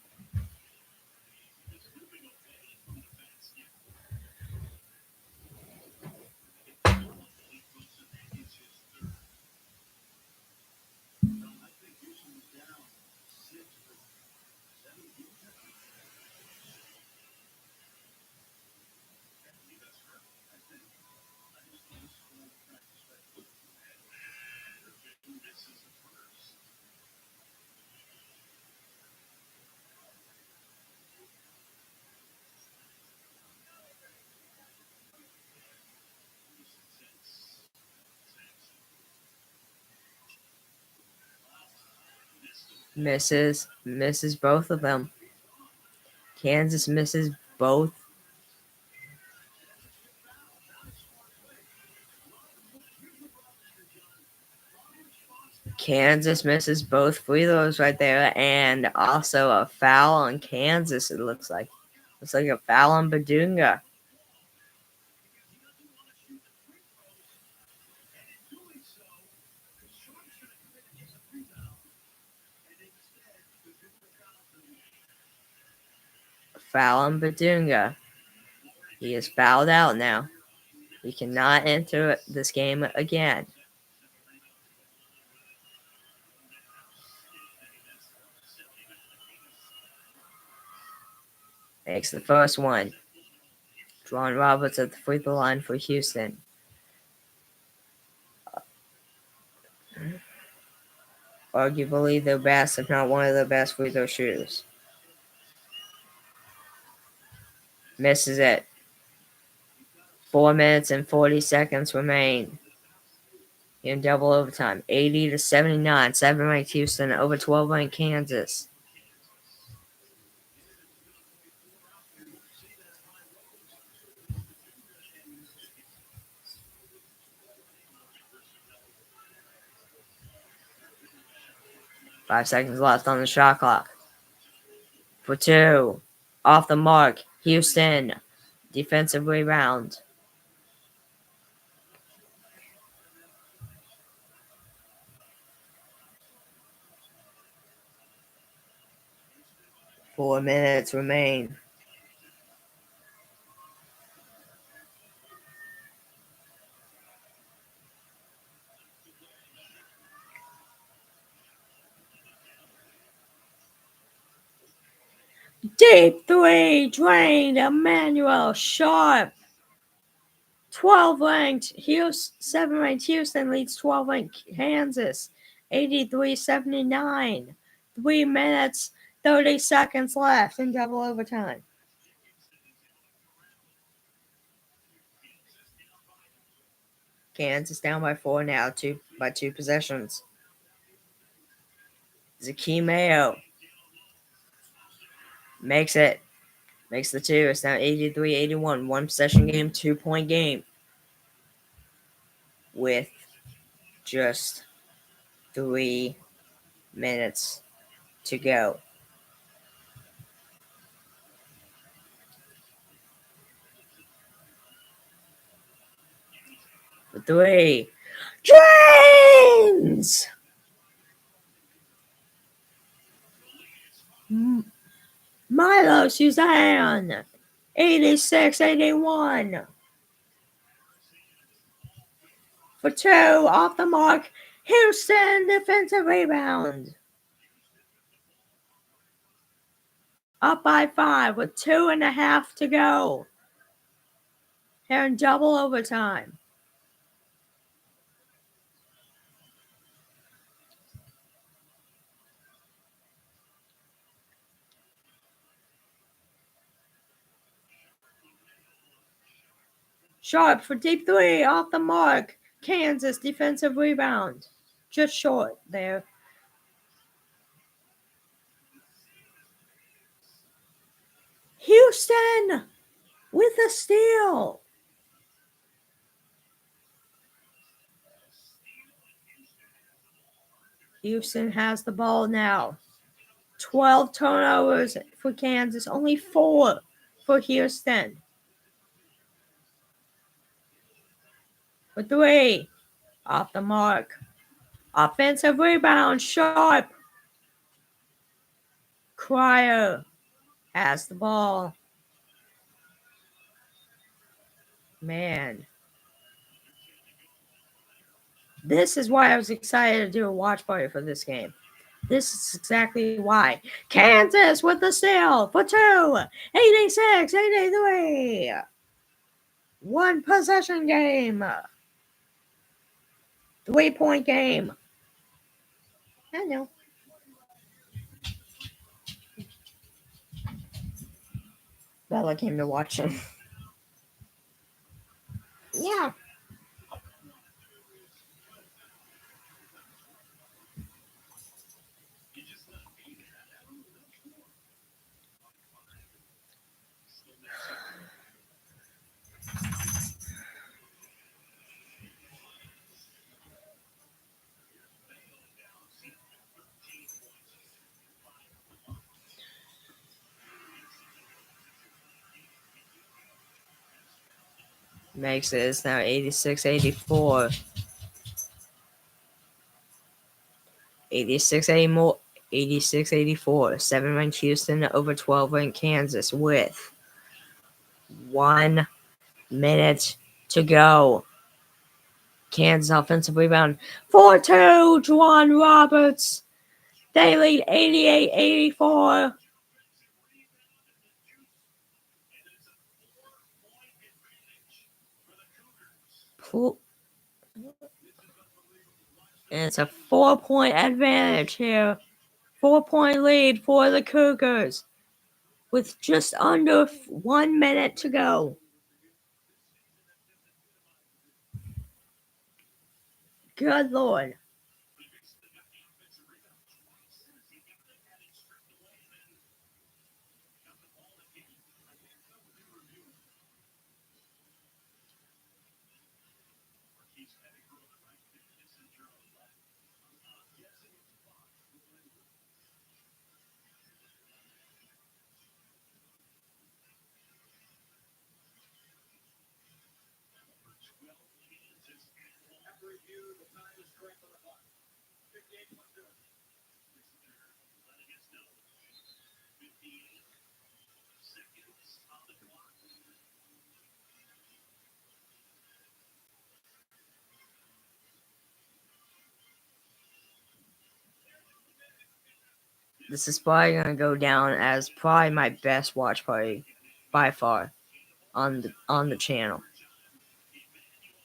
Misses both of them. Kansas misses both. Kansas misses both free throws right there, and also a foul on Kansas. It looks like a foul on Badunga. Foul on Badunga. He is fouled out now. He cannot enter this game again. Makes the first one. Dwan Roberts at the free throw line for Houston. Arguably their best, if not one of the best free throw shooters. Misses it. 4 minutes and 40 seconds remain in double overtime. 80-79. 7-ranked Houston over 12-ranked Kansas. Five seconds left on the shot clock. For two. Off the mark. Houston. Defensive rebound. Four minutes remain. Deep three. Drained. Emmanuel Sharp. 12-ranked Houston. 7-ranked Houston leads 12-ranked Kansas. 83-79. 3 minutes, 30 seconds left in double overtime. Kansas down by 4 now, by 2 possessions. Zaki Mayo makes it. Makes the 2. It's now 83-81. 1 possession game, 2-point game. With just 3 minutes to go. For 3. Drains! Milo Suzanne. 86-81. For two, off the mark. Houston, defensive rebound. Up by 5 with 2.5 to go. Here in double overtime. Sharp for deep three, off the mark. Kansas defensive rebound. Just short there. Houston with a steal. Houston has the ball now. 12 turnovers for Kansas, only 4 for Houston. For three, off the mark. Offensive rebound, Sharp. Cryer has the ball. Man. This is why I was excited to do a watch party for this game. This is exactly why. Kansas with the steal for two. 86-83. One possession game. 3-point game. I know. Bella came to watch him. Yeah. Makes it. It's now 86-84. 86-84. 7-ranked Houston over 12-ranked Kansas with 1 minute to go. Kansas offensive rebound. 4-2. Juwan Roberts. They lead 88-84. And it's a 4-point advantage here. 4-point lead for the Cougars with just under 1 minute to go. Good Lord. This is probably going to go down as probably my best watch party by far on the channel.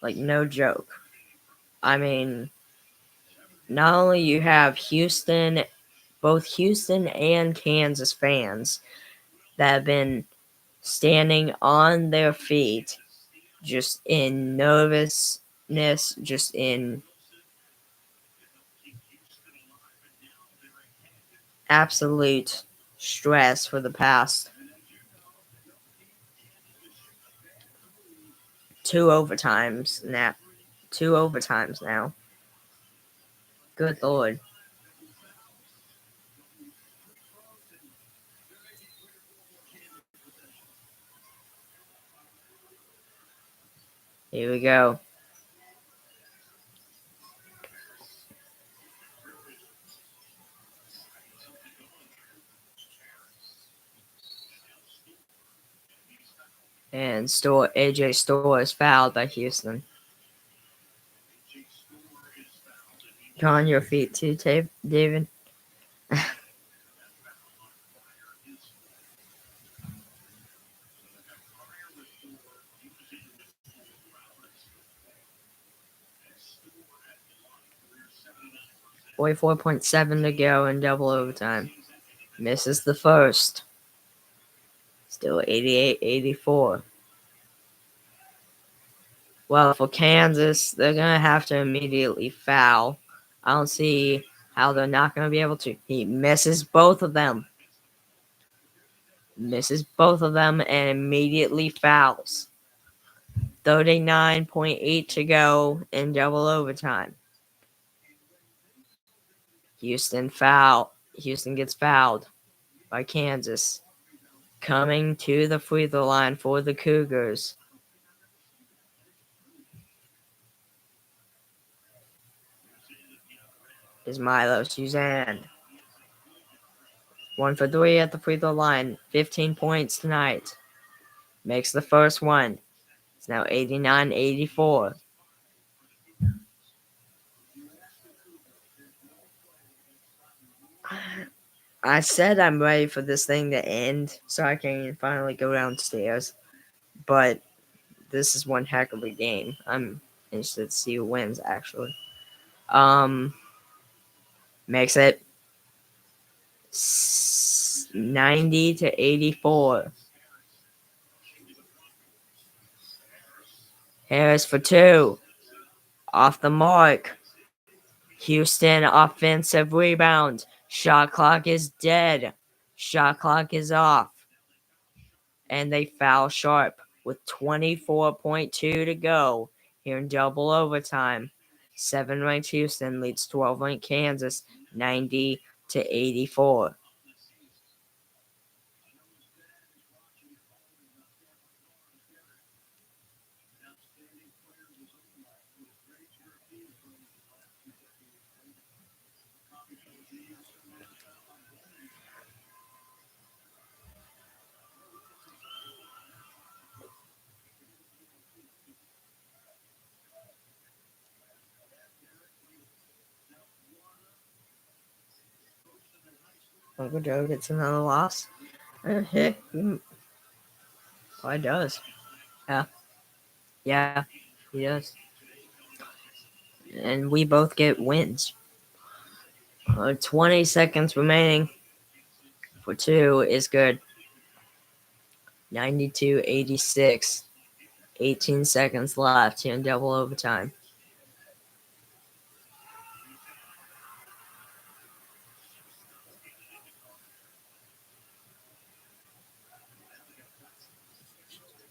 Like, no joke. I mean, not only you have both Houston and Kansas fans that have been standing on their feet just in nervousness, just in absolute stress for the past 2 overtimes now. 2 overtimes now. Good Lord. Here we go. And AJ Store is fouled by Houston. You're on your feet too, David. 44.7 to go in double overtime. Misses the first. Still 88-84. Well, for Kansas, they're going to have to immediately foul. I don't see how they're not going to be able to. He misses both of them. And immediately fouls. 39.8 to go in double overtime. Houston gets fouled by Kansas. Coming to the free throw line for the Cougars is Milo Suzanne. 1 for 3 at the free throw line. 15 points tonight. Makes the first one. It's now 89-84. I said I'm ready for this thing to end so I can finally go downstairs. But this is one heck of a game. I'm interested to see who wins, actually. Makes it 90-84. Harris for 2. Off the mark. Houston offensive rebound. Shot clock is dead. Shot clock is off. And they foul Sharp with 24.2 to go here in double overtime. 7-ranked Houston leads 12-ranked Kansas 90-84. Uncle Joe gets another loss. Heck, he does. Yeah, he does. And we both get wins. 20 seconds remaining for 2 is good. 92-86. 18 seconds left here in double overtime.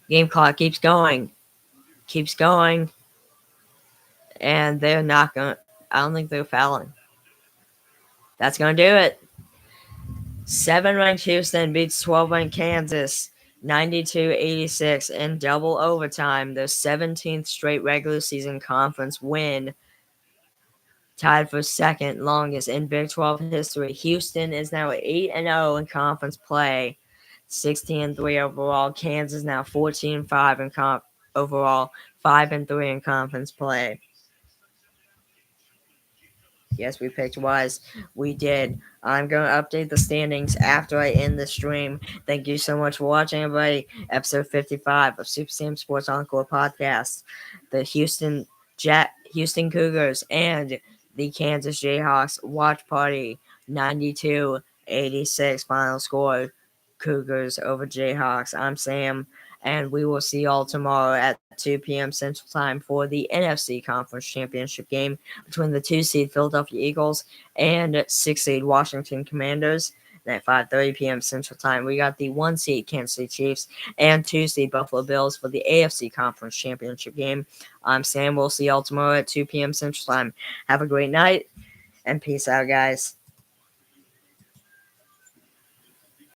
Game clock keeps going. And they're not going to. I don't think they're fouling. That's going to do it. 7-ranked Houston beats 12-ranked Kansas 92-86 in double overtime. Their 17th straight regular season conference win. Tied for second longest in Big 12 history. Houston is now 8-0 in conference play. 16-3 overall. Kansas now 14-5 in overall. 5-3 in conference play. Yes, we picked wise. We did. I'm going to update the standings after I end the stream. Thank you so much for watching, everybody. Episode 55 of Super Sam Sports Encore podcast. The Houston Cougars and the Kansas Jayhawks watch party. 92-86 final score. Cougars over Jayhawks. I'm Sam, and we will see y'all tomorrow at 2 p.m. Central Time for the NFC Conference Championship game between the 2-seed Philadelphia Eagles and 6-seed Washington Commanders. And at 5:30 p.m. Central Time, we got the 1-seed Kansas City Chiefs and 2-seed Buffalo Bills for the AFC Conference Championship game. I'm Sam. We'll see y'all tomorrow at 2 p.m. Central Time. Have a great night, and peace out, guys.